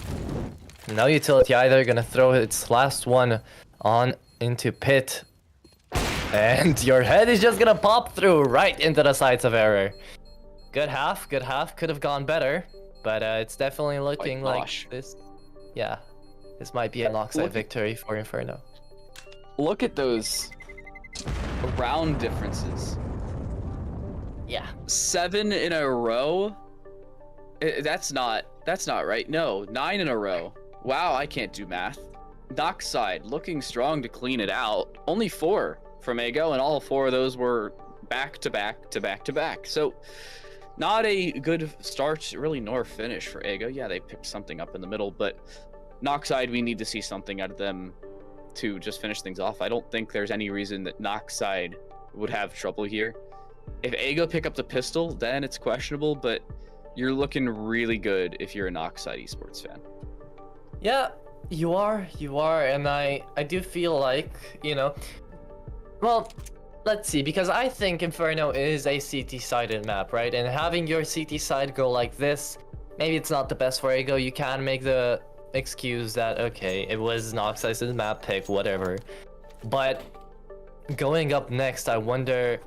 No utility either, gonna throw its last one on into pit. And your head is just gonna pop through right into the sights of Error. Good half, could have gone better, but it's definitely looking like this. Yeah, this might be a Noxide victory for Inferno. Look at those round differences. Yeah. 7 in a row. That's not right. No, 9 in a row. Wow, I can't do math. Noxide looking strong to clean it out. Only 4 from Ego, and all 4 of those were back to back to back to back. So not a good start, really, nor finish for Ego. Yeah, they picked something up in the middle, but Noxide, we need to see something out of them to just finish things off. I don't think there's any reason that Noxide would have trouble here. If Ego pick up the pistol, then it's questionable, but you're looking really good if you're a Noxide Esports fan. Yeah, you are, and I do feel like, you know, well, let's see, because I think Inferno is a CT-sided map, right? And having your CT side go like this, maybe it's not the best for Ego. You can make the excuse that, okay, it was Noxide's map pick, whatever. But going up next, I wonder,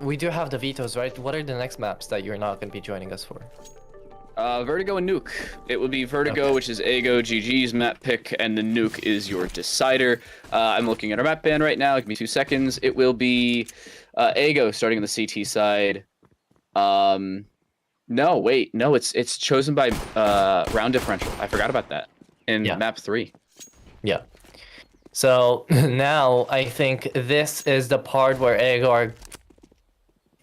we do have the vetoes, right? What are the next maps that you're not going to be joining us for? Vertigo and Nuke. It would be Vertigo, Okay. which is Ego GG's map pick, and the Nuke is your decider. I'm looking at our map ban right now. Give me 2 seconds. It will be Ego starting on the CT side. No, wait, no, it's chosen by round differential. I forgot about that in map 3. Yeah. So now I think this is the part where Ego are.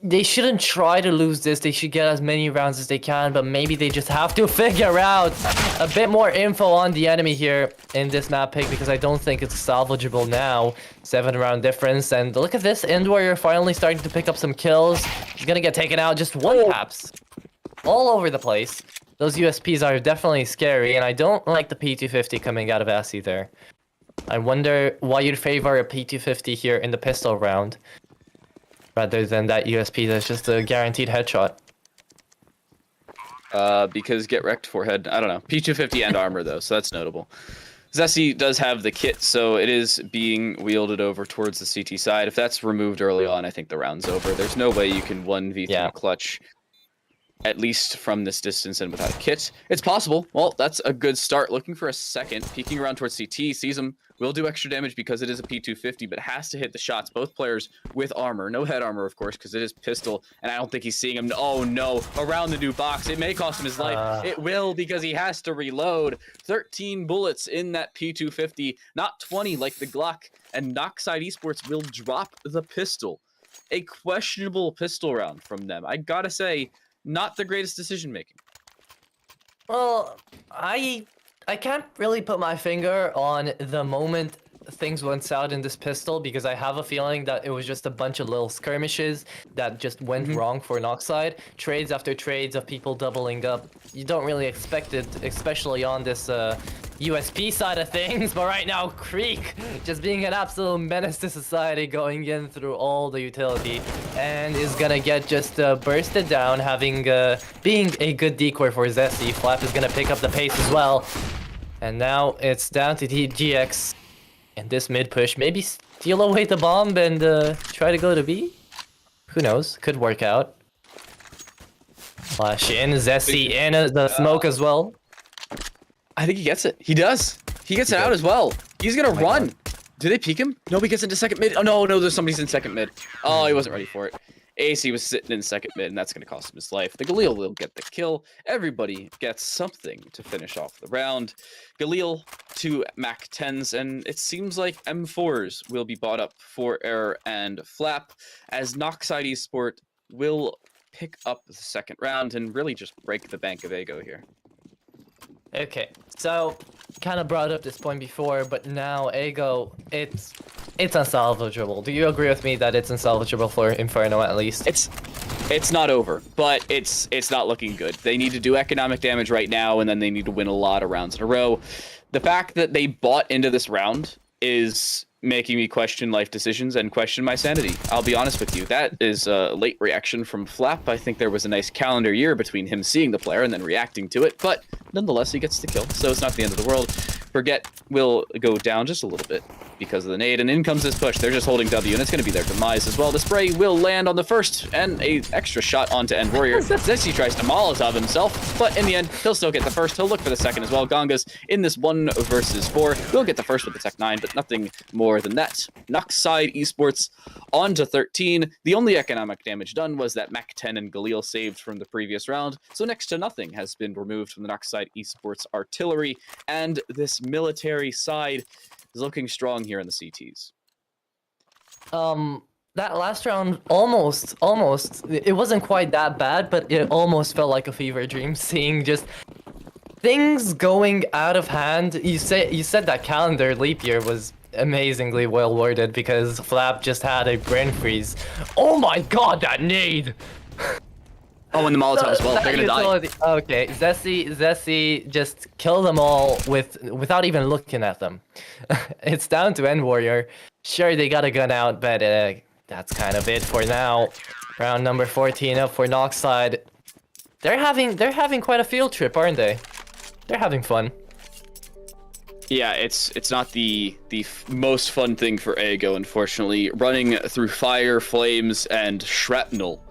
They shouldn't try to lose this. They should get as many rounds as they can, but maybe they just have to figure out a bit more info on the enemy here in this map pick, because I don't think it's salvageable now. 7-round difference, and look at this. End Warrior finally starting to pick up some kills. He's gonna get taken out. Just 1 taps all over the place. Those USPs are definitely scary, and I don't like the P250 coming out of Assy there. I wonder why you'd favor a P250 here in the pistol round, rather than that USP that's just a guaranteed headshot. Because get wrecked forehead. I don't know. P250 and armor, though, so that's notable. Zessie does have the kit, so it is being wielded over towards the CT side. If that's removed early on, I think the round's over. There's no way you can 1v3 clutch, at least from this distance and without a kit. It's possible. Well, that's a good start. Looking for a second. Peeking around towards CT. Sees him. Will do extra damage because it is a P250, but has to hit the shots. Both players with armor. No head armor, of course, because it is pistol, and I don't think he's seeing him. Oh, no. Around the new box. It may cost him his life. It will, because he has to reload. 13 bullets in that P250. Not 20 like the Glock. And Noxide Esports will drop the pistol. A questionable pistol round from them. I gotta say, not the greatest decision making. Well, I can't really put my finger on the moment things went south in this pistol, because I have a feeling that it was just a bunch of little skirmishes that just went wrong for Noxide. Trades after trades of people doubling up. You don't really expect it, especially on this USP side of things, but right now Creek just being an absolute menace to society, going in through all the utility, and is gonna get just bursted down, having being a good decoy for Zessie. Flap is gonna pick up the pace as well, and now it's down to GX in this mid push. Maybe steal away the bomb and try to go to B? Who knows? Could work out. Flash in, Zessie in the smoke as well. I think he gets it. He does. He gets it out as well. He's gonna run. Do they peek him? No, he gets into second mid. Oh, no, there's somebody's in second mid. Oh, he wasn't ready for it. AC was sitting in second mid, and that's gonna cost him his life. The Galil will get the kill. Everybody gets something to finish off the round. Galil to Mac 10s, and it seems like M4s will be bought up for Error and Flap, as Noxide Esport will pick up the second round and really just break the bank of Ego here. Okay, so kind of brought up this point before, but now Ego, it's unsalvageable. Do you agree with me that it's unsalvageable for Inferno at least? It's not over, but it's not looking good. They need to do economic damage right now, and then they need to win a lot of rounds in a row. The fact that they bought into this round is making me question life decisions and question my sanity. I'll be honest with you. That is a late reaction from Flap. I think there was a nice calendar year between him seeing the player and then reacting to it, but nonetheless, he gets the kill, so it's not the end of the world. Forget will go down just a little bit. because of the nade, and in comes this push. They're just holding W, and it's going to be their demise as well. The spray will land on the first, and a extra shot onto End Warrior. Zesty tries to Molotov himself, but in the end, he'll still get the first. He'll look for the second as well. Gongas in this 1 versus 4 will get the first with the Tech 9, but nothing more than that. Noxide Esports on to 13. The only economic damage done was that Mac 10 and Galil saved from the previous round, so next to nothing has been removed from the Noxide Esports artillery, and this military side is looking strong here in the CTs. That last round almost, it wasn't quite that bad, but it almost felt like a fever dream, seeing just things going out of hand. You said that calendar leap year was amazingly well worded because Flap just had a brain freeze. Oh my god, that nade! Oh, and the Molotov as well. They're gonna die. Okay, Zessie just killed them all without even looking at them. It's down to End Warrior. Sure, they got a gun out, but that's kind of it for now. Round number 14 up for Noxide. They're having quite a field trip, aren't they? They're having fun. Yeah, it's not the most fun thing for Ego, unfortunately. Running through fire, flames, and shrapnel.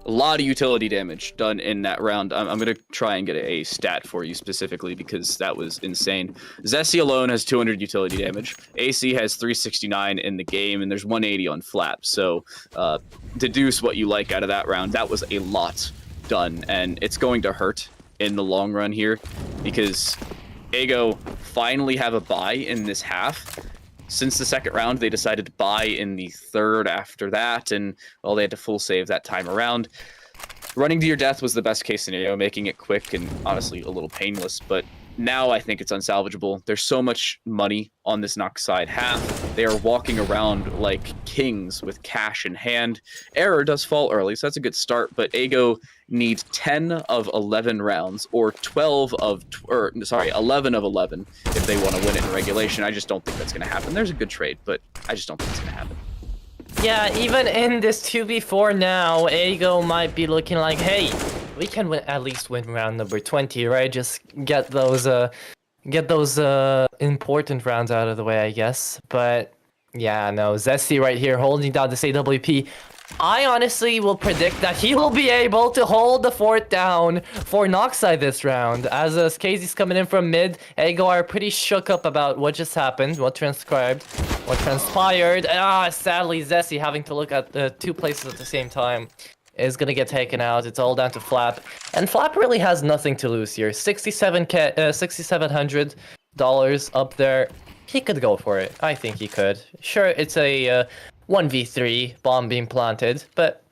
A lot of utility damage done in that round. I'm going to try and get a stat for you specifically because that was insane. Zessie alone has 200 utility damage. AC has 369 in the game, and there's 180 on Flap. So deduce what you like out of that round. That was a lot done, and it's going to hurt in the long run here because Ego finally have a buy in this half. Since the second round, they decided to buy in the third after that, and, well, they had to full save that time around. Running to your death was the best case scenario, making it quick and honestly a little painless, but now I think it's unsalvageable. There's so much money on this Noxide half. They are walking around like kings with cash in hand. Error does fall early, so that's a good start, but Ego needs 10 of 11 rounds, or 11 of 11 if they want to win it in regulation. I just don't think that's going to happen. There's a good trade, but I just don't think it's going to happen. Yeah, even in this 2v4 now, Ego might be looking like, hey, we can at least win round number 20, right? Just get those important rounds out of the way, I guess. But yeah, no, Zesty right here holding down this AWP. I honestly will predict that he will be able to hold the fort down for Noxide this round. As KZ's coming in from mid, Ego are pretty shook up about what just happened, what transpired. Sadly, Zesty having to look at the two places at the same time is gonna get taken out. It's all down to Flap, and Flap really has nothing to lose here. $6,700 up there. He could go for it. I think he could. Sure, it's a 1v3 bomb being planted, but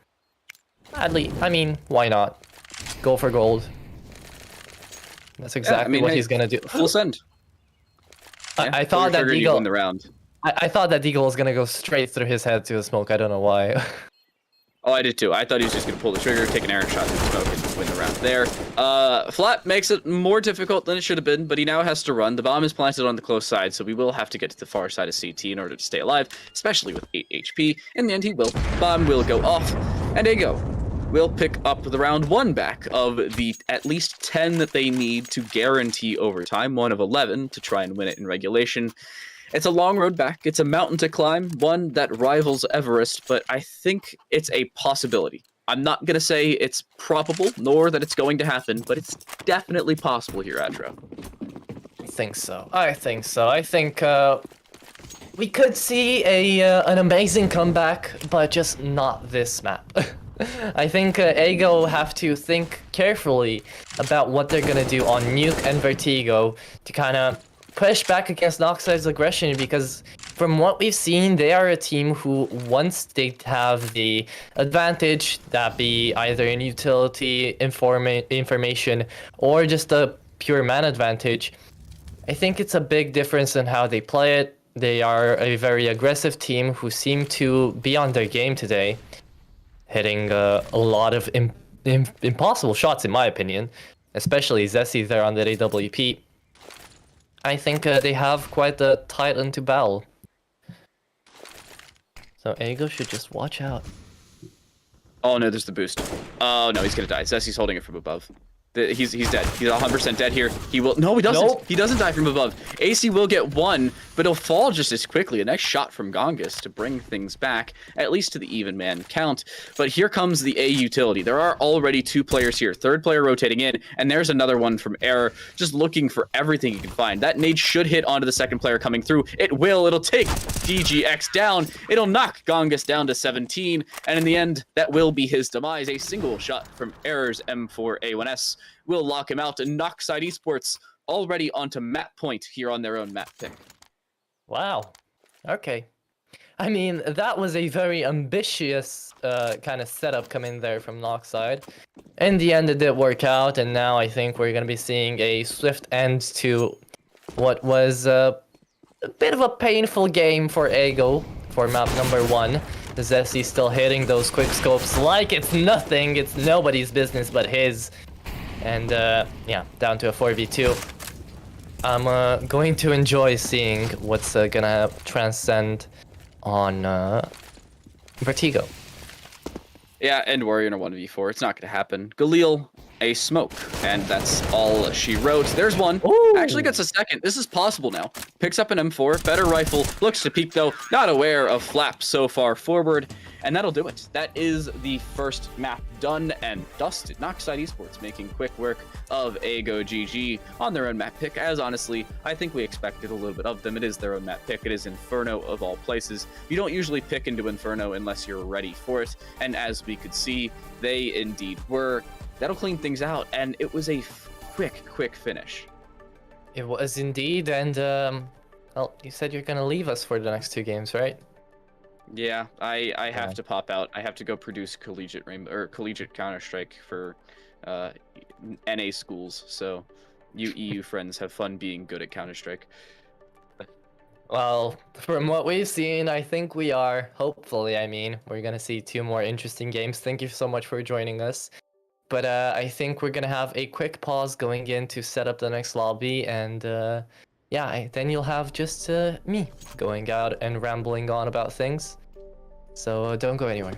at least, I mean, why not? Go for gold. That's exactly what he's gonna do. Full send. I thought that Deagle win the round. I thought that Deagle was gonna go straight through his head to the smoke. I don't know why. Oh, I did too. I thought he was just going to pull the trigger, take an arrow shot through the smoke, and win the round there. Flap makes it more difficult than it should have been, but he now has to run. The bomb is planted on the close side, so we will have to get to the far side of CT in order to stay alive, especially with 8 HP. In the end, he will. Bomb will go off, and Ego will pick up the round 1 back of the at least 10 that they need to guarantee overtime, 1 of 11 to try and win it in regulation. It's a long road back. It's a mountain to climb, one that rivals Everest, but I think it's a possibility. I'm not going to say it's probable, nor that it's going to happen, but it's definitely possible here, Atro. I think so. I think we could see an amazing comeback, but just not this map. I think Ego have to think carefully about what they're going to do on Nuke and Vertigo to kind of push back against Noxide's aggression, because from what we've seen, they are a team who, once they have the advantage, that be either in utility, information, or just a pure man advantage, I think it's a big difference in how they play it. They are a very aggressive team who seem to be on their game today, hitting a lot of impossible shots, in my opinion, especially Zessie there on the AWP. I think they have quite a titan to battle. So Ego should just watch out. Oh no, there's the boost. Oh no, he's gonna die. Zessie's holding it from above. He's dead. He's 100% dead here. He will. No, he doesn't. Nope. He doesn't die from above. AC will get one, but he'll fall just as quickly. A nice shot from Gongus to bring things back, at least to the even man count. But here comes the A utility. There are already 2 players here. Third player rotating in, and there's another one from Error, just looking for everything he can find. That nade should hit onto the second player coming through. It will. It'll take DGX down. It'll knock Gongus down to 17, and in the end, that will be his demise. A single shot from Error's M4A1S will lock him out, and Noxide Esports already onto map point here on their own map pick. Wow. Okay. I mean, that was a very ambitious kind of setup coming there from Noxide. In the end, it did work out, and now I think we're going to be seeing a swift end to what was a bit of a painful game for Ego for map number 1. Zessie still hitting those quick scopes like it's nothing. It's nobody's business but his. And yeah, down to a 4v2. I'm going to enjoy seeing what's gonna transcend on Vertigo. Yeah, End Warrior in a 1v4. It's not going to happen. Galil, a smoke. And that's all she wrote. There's one. Ooh. Actually gets a second. This is possible now. Picks up an M4. Better rifle. Looks to peek, though. Not aware of Flap so far forward. And that'll do it. That is the first map done and dusted. Noxide Esports making quick work of Ego GG on their own map pick, as honestly, I think we expected a little bit of them. It is their own map pick. It is Inferno of all places. You don't usually pick into Inferno unless you're ready for it. And as we could see, they indeed were. That'll clean things out. And it was a quick finish. It was indeed, and well, you said you're gonna leave us for the next 2 games, right? Yeah, I have to pop out. I have to go produce collegiate collegiate Counter-Strike for NA schools. So, you EU friends have fun being good at Counter-Strike. Well, from what we've seen, I think we are. Hopefully, I mean, we're gonna see 2 more interesting games. Thank you so much for joining us. But I think we're gonna have a quick pause going in to set up the next lobby, and yeah, then you'll have just me going out and rambling on about things. So don't go anywhere.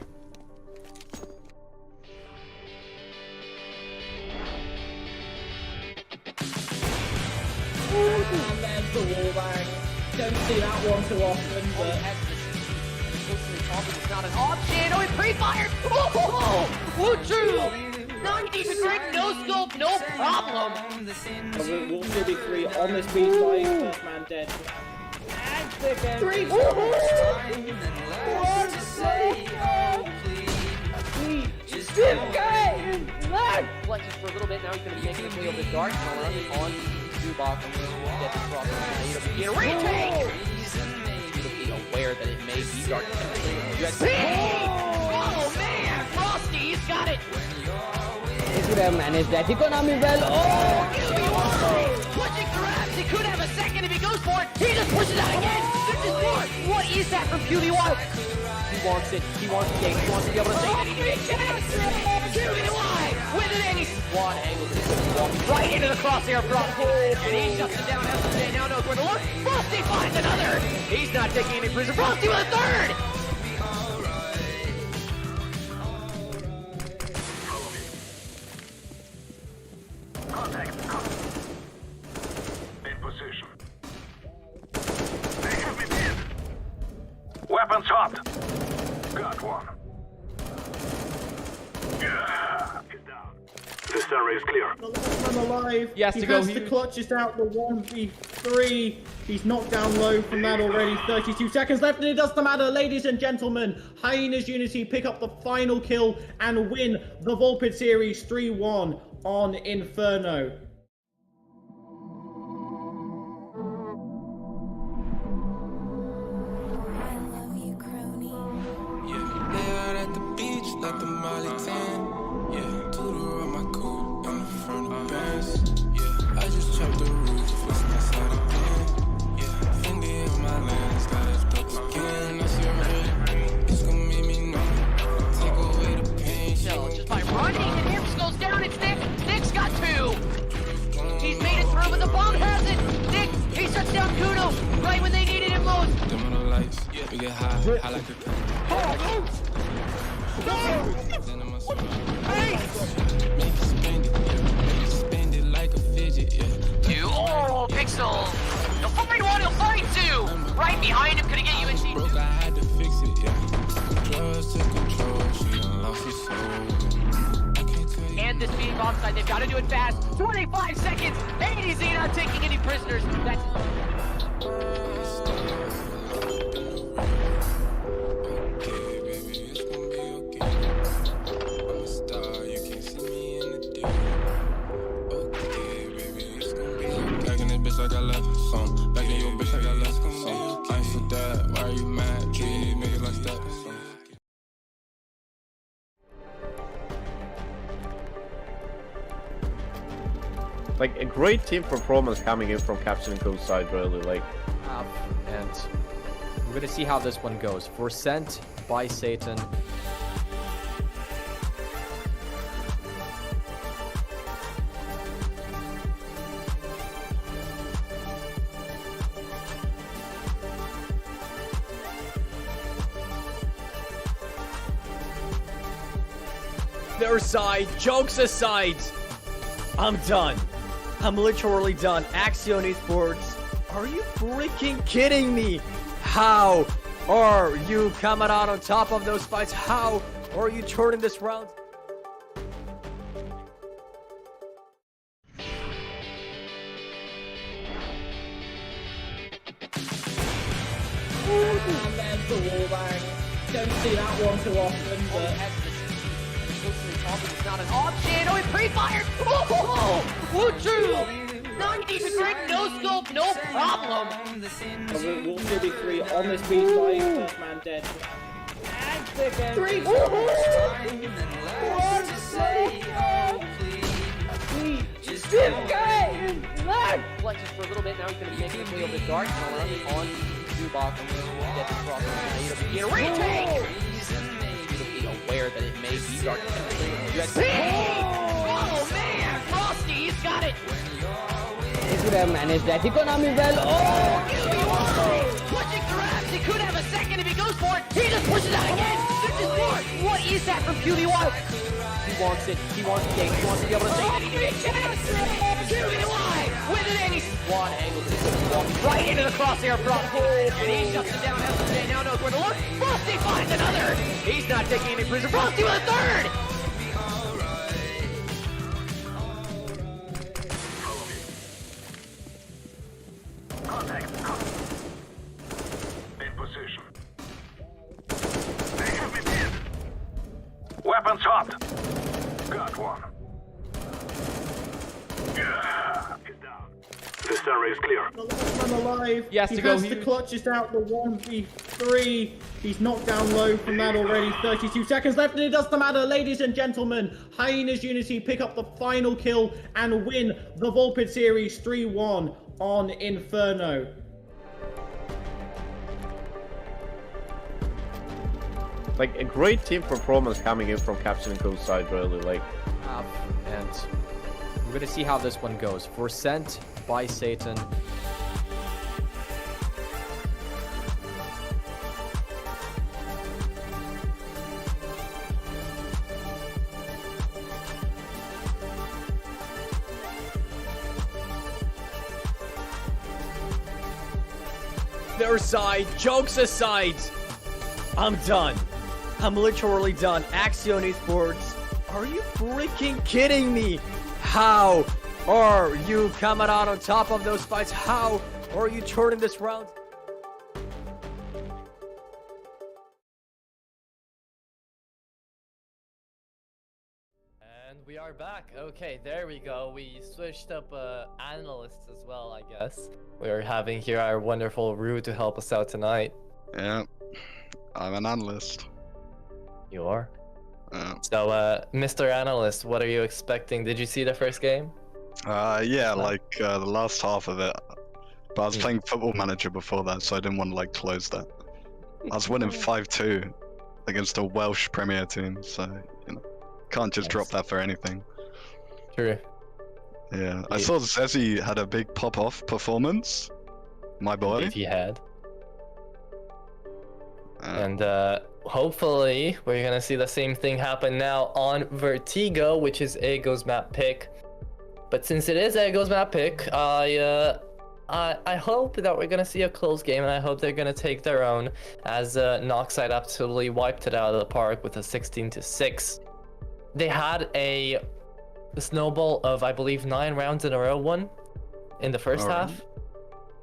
And there's the wallbang. Don't see that one too often, but... It's not an option. Oh, it pre-fired. Oh, Woo-choo. 90-degree, no scope, no problem. We'll still be 3 on this beat fight. First man dead. And second. 3. Flexes for a little bit. Now he's going to be making his way over the dark tunnel on Zubok. Get the cross. Get a retake. Be aware that it may be dark. Oh man, Frosty, he's got it. He could have managed that economy well. Oh, pushing grabs. He could have a second if he goes for it. He just pushes out again. This is more. What is that from QB1? He wants it. He wants the game. He wants to be able to say that he makes it. QB1 with an ace. One angle. Walking right into the crosshair from and he shuts it down. SJ now knows where to look. Frosty finds another. He's not taking any prison. Frosty with a third. In position. They have me pinned. Weapons hot. Got one. Yeah. He's down. This area is clear. The last man alive. He has to go has huge. to clutch this out the 1v3. He's knocked down low from that already. 32 seconds left, and it doesn't matter, ladies and gentlemen. Hyenas Unity pick up the final kill and win the Volpid series 3-1 on Inferno. Yeah, lay out at the beach like the Molly 10. Yeah, Tudor on my coupe in the front of Benz. Yeah, I just chopped the roof, flipped my side again. Yeah, Fendi on my lens, got it dope again. That's your red. It's gonna make me numb. Take away the pain. Just by running, and Hips goes down. It's Nick. Nick's got 2. He's made it through, but the bomb has it. Nick, he shuts down Kuno right when they needed him most. Dim on the lights, we get high like a then I'm a Pixel. He'll find one, he'll find two. Right behind him, could he get you in team? Broke, I had to fix it, yeah. Drugs took control, she done lost her soul. I can't tell you. And this being offside, they've got to do it fast. 25 seconds. ADZ not taking any prisoners. That's Okay, baby, it's gonna be okay. I'm a star, you can't see me in the day. Okay, baby, it's gonna be okay. Back in this bitch like I left some. Back in your bitch like I left some. I ain't for that, why are you mad? Treat these niggas like that. Like a great team performance coming in from Captain and Coast side, really. Like, And we're gonna see how this one goes. For Sent by Satan. Their side, jokes aside, I'm done. I'm literally done. Axion Esports, are you freaking kidding me? How are you coming out on top of those fights? How are you turning this round? And there's the wallbang. Don't see that one too often, but not an option. Oh, he pre-fired. Oh, true. 90% no scope, no problem. we'll still be 3 on this B side. First man dead. And second. 3. Flexes for a little bit. Now he's going to be making his way over the dark. Around it on the box. Get the cross. Get a retake. Aware that it may be dark. Oh man, Frosty, he's got it. He could have managed that economy well. Oh, Pushing grabs. He could have a second if he goes for it. He just pushes out again. What is that from QBY? He wants it. He wants to take. He wants to be able to say QBY with an ace. One angle. Right into the crosshair front. And he shuts it down. SJ now knows where to look. Frosty finds another. He's not taking any prison. Frosty with a third. Contact. In position. They have me pinned. Weapons hot. Got one. Yeah. He's down. This area is clear. The last man alive. He has to go to clutch this out. The 1v3. He's knocked down low from that already. 32 seconds left, and it doesn't matter, ladies and gentlemen. Hyenas Unity pick up the final kill and win the Volpid series 3-1 on Inferno. like a great team performance coming in from Captain and Coast side, really. Like, And we're gonna see how this one goes. For Sent by Satan. Their side, jokes aside, I'm done. I'm literally done. Axion Esports, are you freaking kidding me? How are you coming out on top of those fights? How are you turning this round? And we are back. Okay, there we go. We switched up analysts as well, I guess. We're having here our wonderful Rue to help us out tonight. Yeah, I'm an analyst. You are? So, Mr. Analyst, what are you expecting? Did you see the first game? Yeah, like the last half of it. But I was playing Football Manager before that, so I didn't want to like close that. I was winning 5-2 against a Welsh Premier team, so you know, can't just drop that for anything. True. Yeah, I saw Zezzy had a big pop-off performance. My boy. If he had. And hopefully we're gonna see the same thing happen now on Vertigo, which is Ego's map pick. But since it is Ego's map pick, I I hope that we're gonna see a close game, and I hope they're gonna take their own, as Noxide absolutely wiped it out of the park with a 16-6. They had a snowball of, I believe, 9 rounds in a row won in the first half.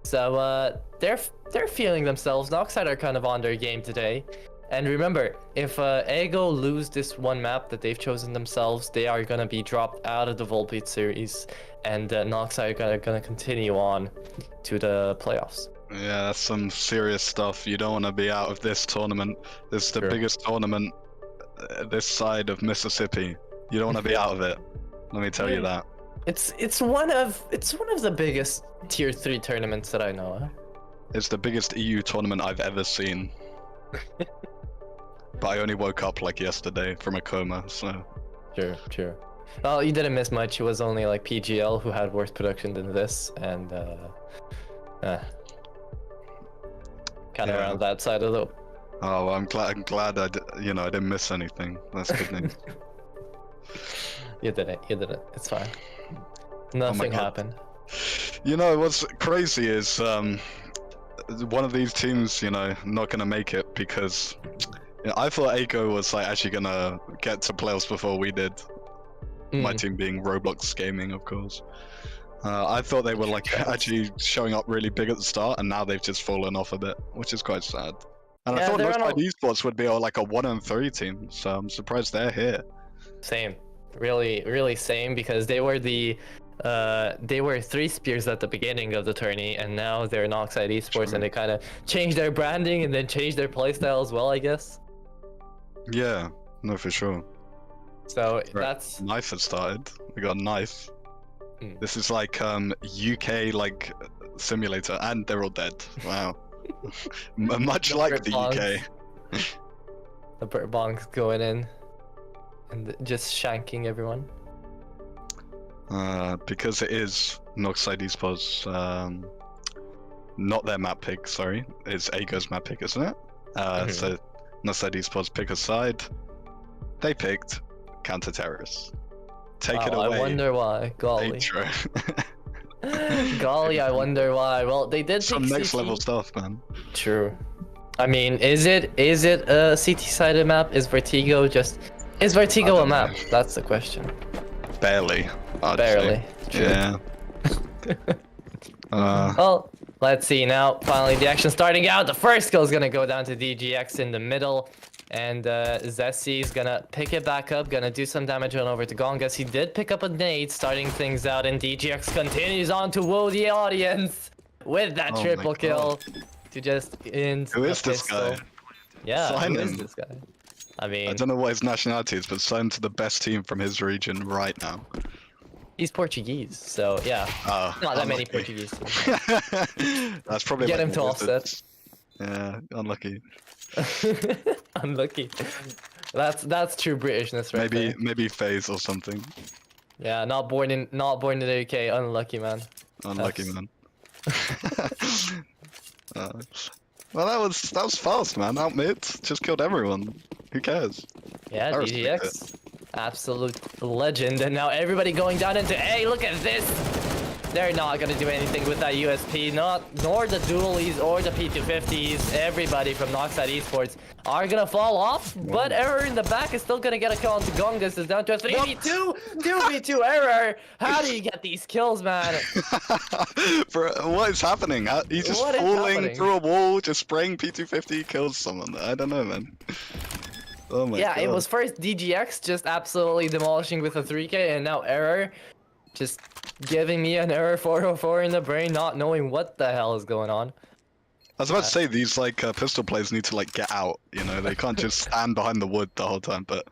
So they're feeling themselves. Noxide are kind of on their game today. And remember, if Ego lose this one map that they've chosen themselves, they are gonna be dropped out of the Volpid series, and Noxide are gonna continue on to the playoffs. Yeah, that's some serious stuff. You don't want to be out of this tournament. This is the biggest tournament this side of Mississippi. You don't want to be out of it. Let me tell you that. It's one of the biggest tier 3 tournaments that I know. It's the biggest EU tournament I've ever seen. But I only woke up like yesterday from a coma, so. Sure. Well, you didn't miss much. It was only like PGL who had worse production than this, and kind of around that side of the. Oh, I'm glad I didn't miss anything. That's good news. You did it. It's fine. Nothing happened. You know what's crazy is one of these teams, not gonna make it because I thought Aiko was like actually gonna get to playoffs before we did. My team being Roblox Gaming, of course. I thought they were like actually showing up really big at the start, and now they've just fallen off a bit, which is quite sad. And I thought Noxide Esports would be like a 1-3 team, so I'm surprised they're here. Same, really same, because they were they were 3 spears at the beginning of the tourney, and now they're Noxide Esports, and they kind of changed their branding and then changed their playstyle as well, I guess. Yeah, no, for sure. So that's Knife has started. We got a Knife. This is like UK like simulator, and they're all dead. Wow. Much like the UK. The Burt Bonk's going in and just shanking everyone. Because it is Noxide Esports, not their map pick, sorry. It's Ago's map pick, isn't it? So Noxide Esports pick a side. They picked counter-terrorists. Take it away. I wonder why. Golly. Golly, I wonder why. Well, they did some pick next CT. level stuff, man. True. I mean, is it a CT-sided map? Is Vertigo a map? That's the question. Barely. Barely. True. Yeah. Well, let's see now. Finally, the action starting out. The first kill is gonna go down to DGX in the middle. And Zessi is gonna pick it back up, gonna do some damage on over to Gongas. He did pick up a nade, starting things out, and DGX continues on to woo the audience with that triple kill to just end. Who is this guy? Yeah, who is this guy? I mean, I don't know what his nationality is, but sign to the best team from his region right now. He's Portuguese, so yeah. Not that many Portuguese teams. That's probably get like him to offset. Yeah, unlucky. Unlucky. That's true Britishness, right? Maybe FaZe or something. Yeah, not born in the UK. Unlucky man. Unlucky man. Well, that was fast, man. Out mid, just killed everyone. Who cares? Yeah, DGX, absolute legend, and now everybody going down into A. Look at this. They're not gonna do anything with that USP, nor the dualies or the P250s. Everybody from Noxide Esports are gonna fall off, but Error in the back is still gonna get a kill onto Gongas. Is down to a 3v2, 2v2 Error. How do you get these kills, man? What is happening? He's just falling through a wall, just spraying P250, kills someone. I don't know, man. Oh my god. It was first DGX just absolutely demolishing with a 3k, and now Error just giving me an Error 404 in the brain, not knowing what the hell is going on. I was about to say, these like pistol players need to like get out, they can't just stand behind the wood the whole time, but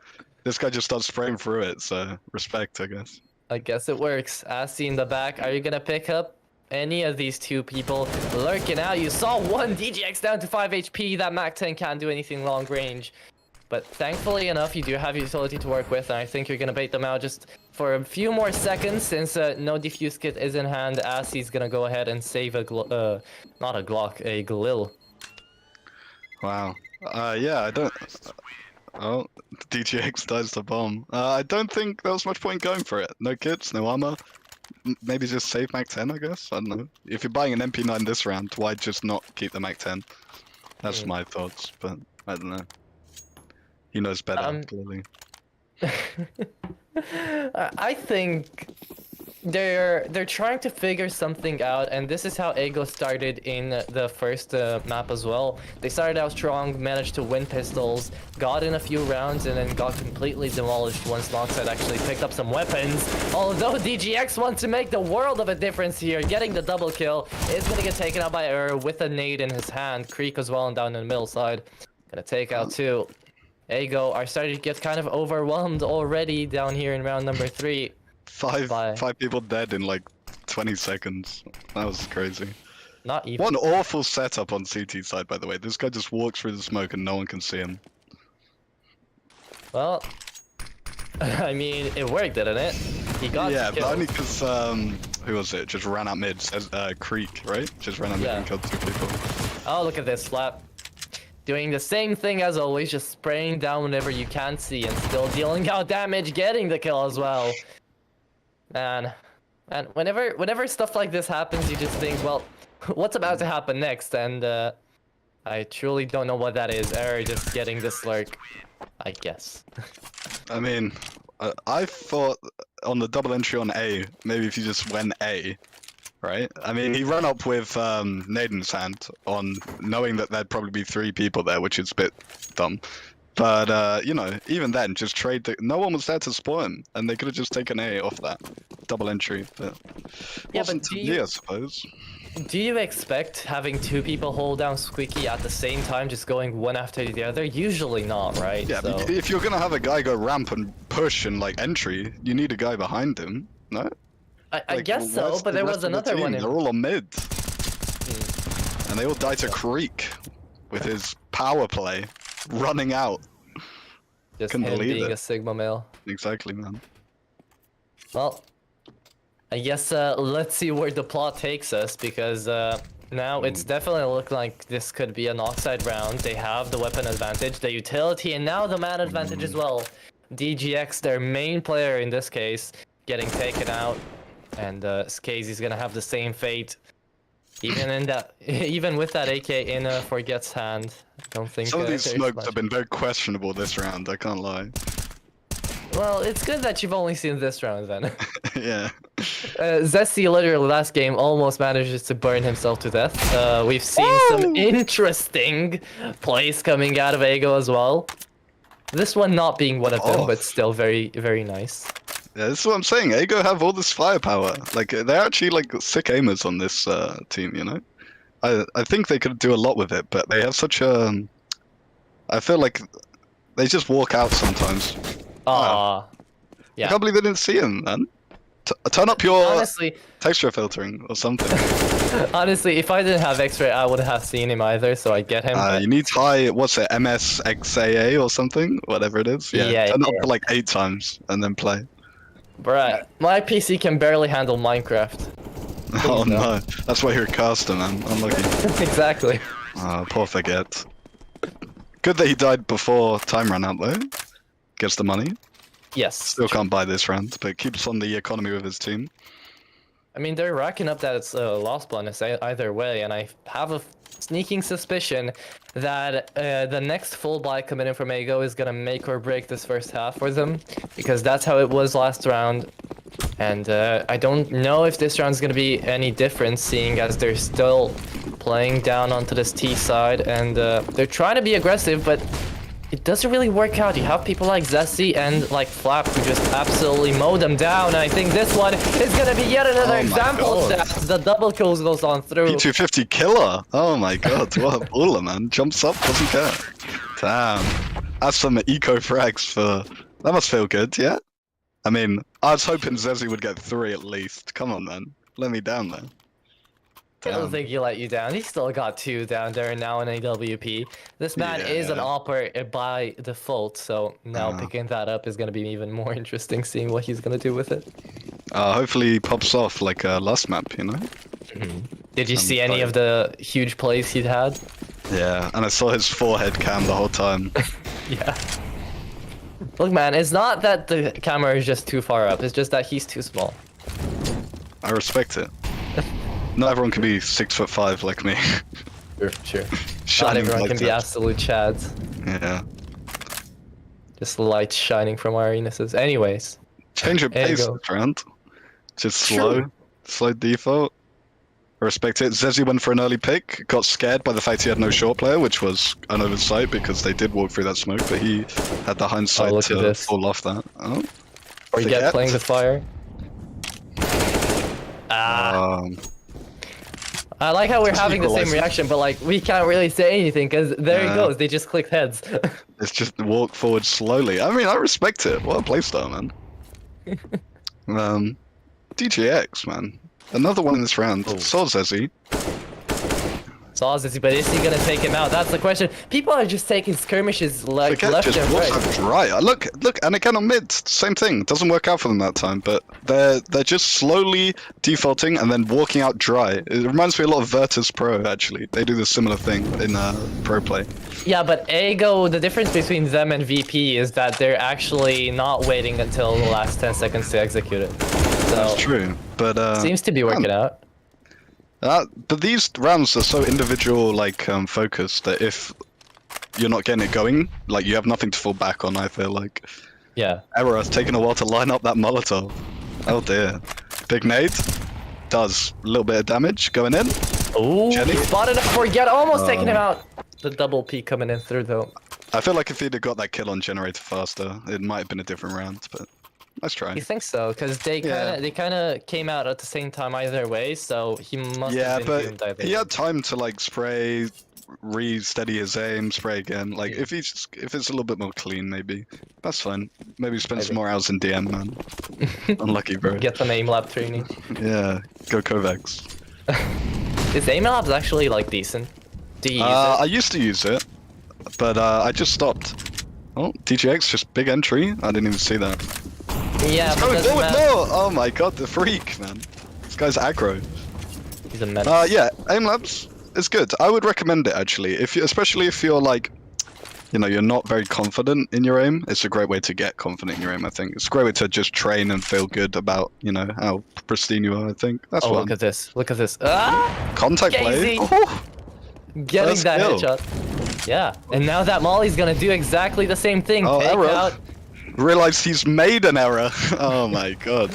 this guy just starts spraying through it, so respect, I guess. I guess it works. Asi in the back, are you gonna pick up any of these two people lurking out? You saw one DGX down to 5 HP, that MAC-10 can't do anything long range. But thankfully enough, you do have utility to work with, and I think you're gonna bait them out just for a few more seconds, since no defuse kit is in hand. Asi's gonna go ahead and save a not a Glock, a Galil. Wow. Yeah, I don't. Oh, DGX dies the bomb. I don't think there was much point going for it. No kits, no armor. maybe just save Mac 10, I guess? I don't know. If you're buying an MP9 this round, why just not keep the Mac 10? That's my thoughts, but I don't know. He knows better, clearly. I think they're trying to figure something out, and this is how Ego started in the first map as well. They started out strong, managed to win pistols, got in a few rounds, and then got completely demolished once Noxide actually picked up some weapons. Although DGX wants to make the world of a difference here, getting the double kill, is gonna get taken out by Error with a nade in his hand. Creek as well and down in the middle side. Gonna take out two. Ego are starting to get kind of overwhelmed already down here in round number 3. Five people dead in like 20 seconds. That was crazy. Not even. What an awful setup on CT side, by the way. This guy just walks through the smoke and no one can see him. Well, I mean, it worked, didn't it? He got yeah, killed. but only because who was it? Just ran out mid. Creek, right? Just ran out mid and killed 2 people. Oh, look at this Flap. Doing the same thing as always, just spraying down whenever you can't see and still dealing out damage, getting the kill as well. Man, and whenever stuff like this happens, you just think, well, what's about to happen next? And I truly don't know what that is. Error just getting the slurk, I guess. I mean, I thought on the double entry on A, maybe if you just went A, right? I mean, he ran up with Naden's hand on knowing that there'd probably be 3 people there, which is a bit dumb. But, you know, even then, just trade the... No one was there to spoil him, and they could have just taken A off that double entry. But Yeah, wasn't but to me, I suppose. Do you expect having 2 people hold down Squeaky at the same time, just going one after the other? Usually not, right? Yeah, so... but if you're gonna have a guy go ramp and push and, like, entry, you need a guy behind him, no? I guess so, but there was another one. They're all on mid. And they all die to Creek with his power play running out. Just Couldn't him believe being it. a Sigma male. Exactly, man. Well, I guess let's see where the plot takes us, because now it's definitely looking like this could be an Noxide round. They have the weapon advantage, the utility, and now the man advantage as well. DGX, their main player in this case, getting taken out, and Skazy's gonna have the same fate. Even with that AK in Forget's hand, I don't think some of these there's smokes much. have been very questionable this round, I can't lie. Well, it's good that you've only seen this round then. Yeah. Zesty literally last game almost manages to burn himself to death. We've seen some interesting plays coming out of Ego as well. This one not being one of them, but still very, very nice. Yeah, this is what I'm saying. Ego have all this firepower. Like, they're actually like sick aimers on this team, you know? I think they could do a lot with it, but they have such a... I feel like they just walk out sometimes. Yeah. I can't believe they didn't see him, man. Turn up your honestly, texture filtering or something. Honestly, if I didn't have X-ray, I wouldn't have seen him either, so I get him. You need high, what's it, MSXAA or something? Whatever it is. Yeah, turn up for like 8 times and then play. Bruh, my PC can barely handle Minecraft. Oh no, that's why you're a caster, man. Unlucky. Exactly. Poor Forget. Good that he died before time ran out though. Gets the money. Yes. Still can't buy this round, but keeps on the economy with his team. I mean, they're racking up that it's a loss bonus either way, and I have a sneaking suspicion that the next full buy coming in from Ego is gonna make or break this first half for them, because that's how it was last round. And I don't know if this round's gonna be any different, seeing as they're still playing down onto this T side, and they're trying to be aggressive, but it doesn't really work out. You have people like Zesty and like Flap who just absolutely mow them down. And I think this one is gonna be yet another example of that. The double kills goes on through. P250 killer. Oh my god, what a baller, man. Jumps up, doesn't care. Damn. That's some eco frags for... That must feel good, yeah? I mean, I was hoping Zesty would get 3 at least. Come on, man. Let me down there. I don't think he let you down. He still got 2 down there now in AWP. This man is an AWPer by default, so now picking that up is going to be even more interesting, seeing what he's going to do with it. Hopefully he pops off like last map, you know? Did you see any of the huge plays he'd had? Yeah, and I saw his forehead cam the whole time. Yeah. Look, man, it's not that the camera is just too far up. It's just that he's too small. I respect it. Not everyone can be 6'5" like me. Sure. Not Shining everyone like can be that. absolute chads. Yeah. Just light shining from our anuses. Anyways. Change your There you pace go. this round. Just True. slow default. I respect it. Zezzy went for an early pick, got scared by the fact he had no short player, which was an oversight because they did walk through that smoke, but he had the hindsight look at to this. fall off that. Oh. Forget playing with fire. I like how we're having the same equalizer. reaction, but like we can't really say anything because there Yeah. he goes. They just clicked heads. It's just walk forward slowly. I mean, I respect it. What a playstyle, man. DJX, man. Another one in this round. Saw Zezzy. But is he gonna take him out? That's the question. People are just taking skirmishes like Forget left just and walks right. out dry. Look, and again on mid, same thing. Doesn't work out for them that time, but they're just slowly defaulting and then walking out dry. It reminds me a lot of Virtus Pro actually. They do the similar thing in pro play. Yeah, but Ego, the difference between them and VP is that they're actually not waiting until the last 10 seconds to execute it. So That's true, but seems to be working out. But these rounds are so individual, like focused that if you're not getting it going, like you have nothing to fall back on. I feel like. Yeah. Error, it's taken a while to line up that Molotov. Oh dear. Big nade. Does a little bit of damage going in. Ooh, Jenny? he spotted him Forget, almost taking him out. The double P coming in through though. I feel like if he'd have got that kill on Generator faster, it might have been a different round, but let's try. You think so? Because they kind of came out at the same time either way, so he must Yeah, have been doomed but either he way. had time to like spray, re-steady his aim, spray again. Like if it's a little bit more clean, maybe that's fine. Maybe spend some more hours in DM, man. Unlucky, bro. Get some aim lab training. Yeah, go Kovacs. Is aim labs actually like decent? Do you use it? I used to use it, but I just stopped. Oh, DJX, just big entry. I didn't even see that. Yeah, He's but going doesn't forward matter. more! Oh my god, the freak, man. This guy's aggro. He's a menace. Yeah, aim labs is good. I would recommend it actually. Especially if you're like, you're not very confident in your aim. It's a great way to get confident in your aim. I think it's a great way to just train and feel good about, how pristine you are. I think that's Oh, fun. look at this! Look at this! Ah! Contact play. Gazy. Oh, Getting First that kill. headshot. Yeah, and now that Molly's gonna do exactly the same thing. Oh, Take error. out. realized he's made an error. Oh my god.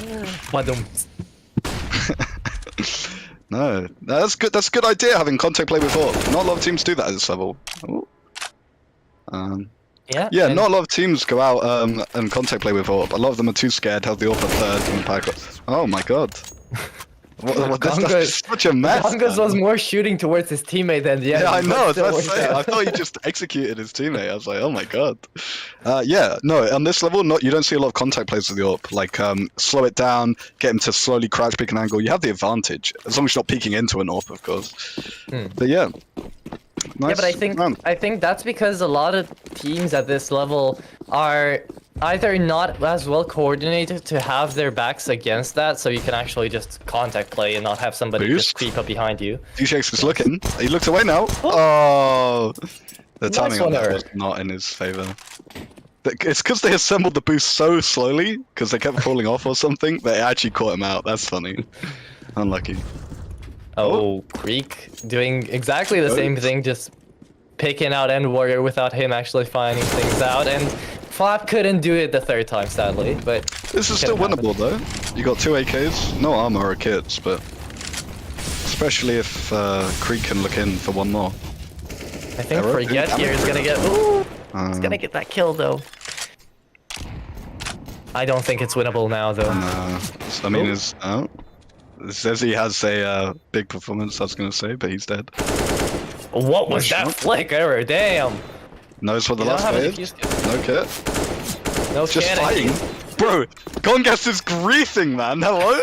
No, that's good. That's a good idea having contact play with AWP. Not a lot of teams do that at this level. Ooh. Yeah, not a lot of teams go out and contact play with AWP. A lot of them are too scared, have the AWP at third and pack up. Oh my god. That's such a mess. Gongas was more shooting towards his teammate than the Yeah, I enemy, know. but I was still about to worked say. out. I thought he just executed his teammate. I was like, oh my god. Yeah, no. On this level, you don't see a lot of contact plays with the AWP. Like, slow it down, get him to slowly crouch, pick an angle. You have the advantage as long as you're not peeking into an AWP, of course. But yeah. Nice Yeah, but I think that's because a lot of teams at this level are either not as well coordinated to have their backs against that, so you can actually just contact play and not have somebody just creep up behind you. DJX is looking. He looks away now. Oh, the Nice timing on one, that Eric. was not in his favor. It's because they assembled the boost so slowly, because they kept falling off or something, that it actually caught him out. That's funny. Unlucky. Oh, Creek doing exactly the same thing, just picking out End Warrior without him actually finding things out, and Flap couldn't do it the third time, sadly, but... This is still winnable, though. You got 2 AKs, no armor or kits, but... Especially if Creek can look in for one more. I think Forget here is gonna get... Ooh! He's gonna get that kill, though. I don't think it's winnable now, though. No. I mean, it says he has a big performance, I was gonna say, but he's dead. What was that flick error? Damn! Knows what the You don't last have a play is? defuse No kit. No Just cannon. fighting. Bro, Gongas is griefing, man. Hello?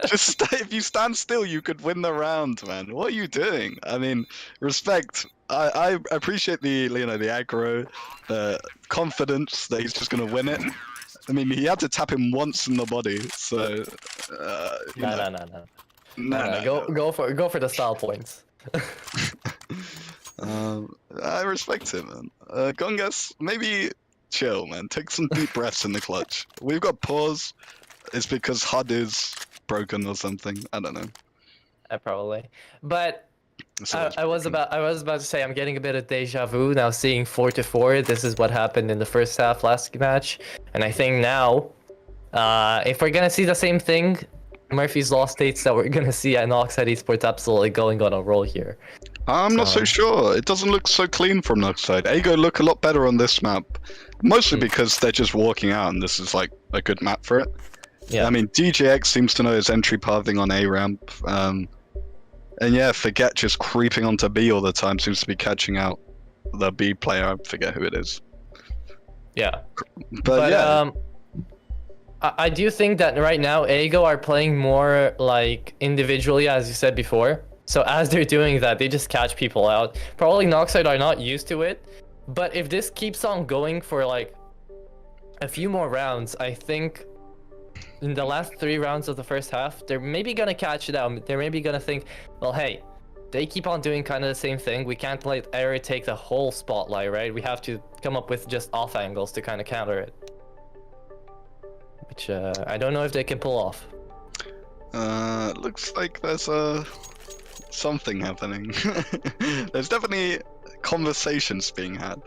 Just if you stand still, you could win the round, man. What are you doing? I mean, respect. I appreciate the the aggro, confidence that he's just gonna win it. I mean, he had to tap him once in the body, so. No. Go for the style points. I respect him, man. Gongas, maybe chill, man. Take some deep breaths in the clutch. We've got pause. It's because HUD is broken or something. I don't know. Probably. But It's always I was broken. about to say I'm getting a bit of deja vu now, seeing 4-4. This is what happened in the first half last match, and I think now, if we're gonna see the same thing, Murphy's Law states that we're gonna see at Noxide Esports absolutely going on a roll here. I'm not so sure. It doesn't look so clean from Noxide. Ego look a lot better on this map, mostly because they're just walking out, and this is like a good map for it. Yeah. I mean, DJX seems to know his entry pathing on A ramp, and yeah, Forget just creeping onto B all the time seems to be catching out the B player. I forget who it is. Yeah. But yeah. I do think that right now Ego are playing more like individually, as you said before. So as they're doing that, they just catch people out. Probably Noxide are not used to it, but if this keeps on going for like a few more rounds, I think in the last 3 rounds of the first half, they're maybe gonna catch it out. They're maybe gonna think, well, hey, they keep on doing kind of the same thing. We can't let Air take the whole spotlight, right? We have to come up with just off angles to kind of counter it. Which I don't know if they can pull off. Looks like there's something happening. There's definitely conversations being had.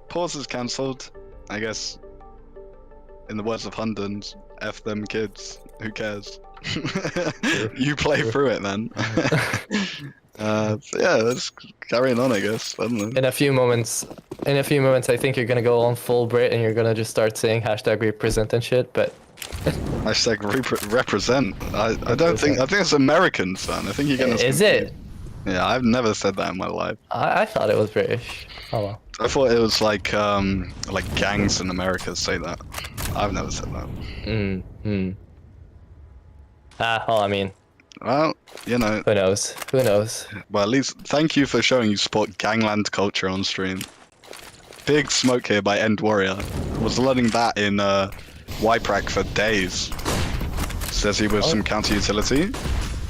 Pause is cancelled, I guess. In the words of Hundens, F them kids. Who cares? You play through it, man. Yeah, let's carry on, I guess. I don't know. In a few moments, I think you're gonna go on full Brit and you're gonna just start saying hashtag represent and shit. But hashtag represent. I don't think. I think it's Americans, man. I think you're gonna. Is it? Yeah, I've never said that in my life. I thought it was British. Oh well. I thought it was like gangs in America say that. I've never said that. Well, I mean. Well, you know. Who knows? Who knows? Well, at least thank you for showing you sport gangland culture on stream. Big smoke here by End Warrior. Was learning that in YPRAC for days. Says he was some counter utility.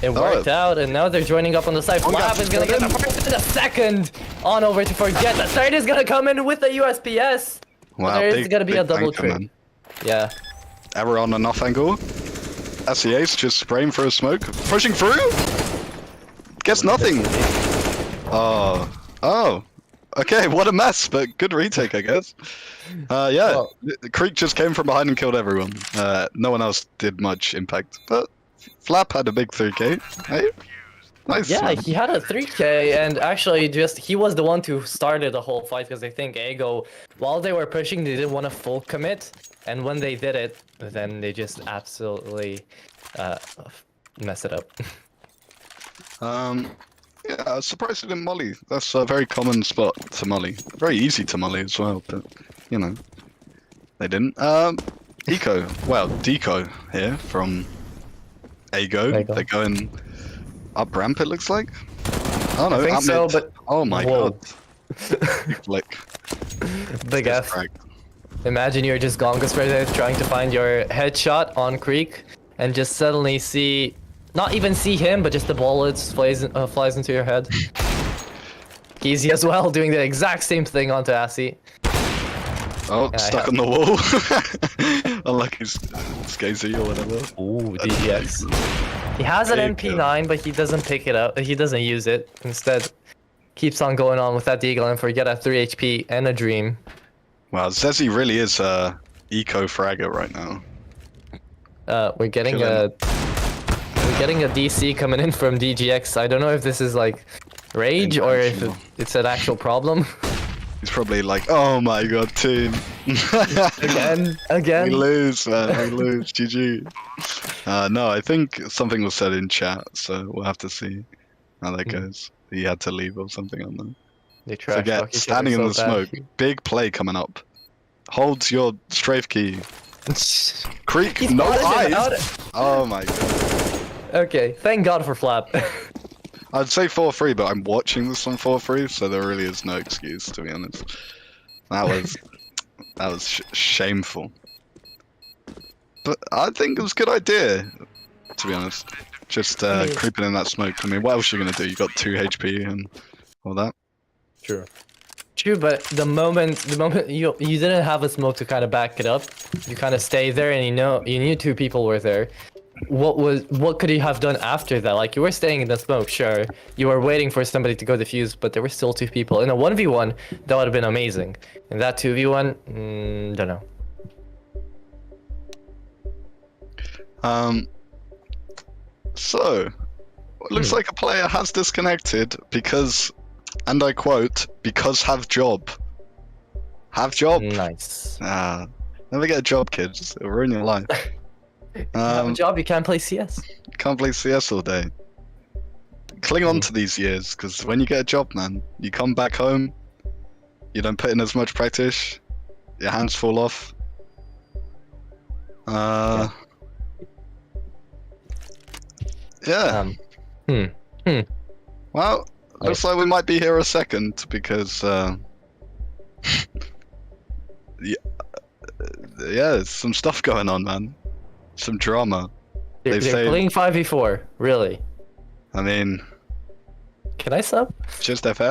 It worked out, and now they're joining up on the side. Flap is gonna get the first and the second on over to Forget. The third is gonna come in with the USPS. Wow, there's gonna be a double tanker, trip. Yeah. Error on an off angle. SEA's just spraying for a smoke. Pushing through? Gets nothing. Oh. Okay, what a mess, but good retake, I guess. Yeah, Creek just came from behind and killed everyone. No one else did much impact, but Flap had a big 3k. Hey? Nice. Yeah, he had a 3k, and actually he was the one who started the whole fight, because I think Ego, while they were pushing, they didn't want to full commit, and when they did it, then they just absolutely mess it up. Yeah, I was surprised he didn't molly. That's a very common spot to molly. Very easy to molly as well, but, you know, they didn't. Eco, well, Deco here from Ego. They're going up ramp, it looks like. Oh no, I think so, but oh my god. Like big F. Imagine you're just Gongus right there trying to find your headshot on Creek and just suddenly see, not even see him, but just the bullet flies into your head. Easy as well, doing the exact same thing onto Assy. Oh, stuck on the wall. Unlucky Skazy or whatever. Ooh, DGX. He has an MP9, but he doesn't pick it up. He doesn't use it. Instead, keeps on going on with that Deagle and Forget at 3 HP and a Dream. Wow, Zezzy really is eco fragger right now. We're getting a DC coming in from DGX. I don't know if this is like rage or if it's an actual problem. He's probably like, oh my god, team. Again. We lose, man. We lose. GG. No, I think something was said in chat, so we'll have to see how that goes. He had to leave or something on that. They trash Forget, standing in the smoke. Big play coming up. Holds your strafe key. Creek, no eyes. Oh my god. Okay, thank god for Flap. I'd say 4-3, but I'm watching this on 4-3, so there really is no excuse, to be honest. That was shameful. But I think it was a good idea, to be honest. Just creeping in that smoke. I mean, what else are you gonna do? You got 2 HP and all that. True, but the moment you didn't have a smoke to kind of back it up, you kind of stay there, and you knew 2 people were there. what could he have done after that? Like, you were staying in the smoke, sure. You were waiting for somebody to go defuse, but there were still 2 people. In a 1v1, that would have been amazing. In that 2v1, don't know. So, it looks like a player has disconnected because, and I quote, because have job. Have job. Nice. Never get a job, kids. It'll ruin your life. Have a job, you can't play CS. Can't play CS all day. Cling on to these years, because when you get a job, man, you come back home, you don't put in as much practice, your hands fall off. Yeah. Well, looks like we might be here a second, because, yeah, there's some stuff going on, man. Some drama. They're playing 5v4, really. I mean... Can I sub? Just FF?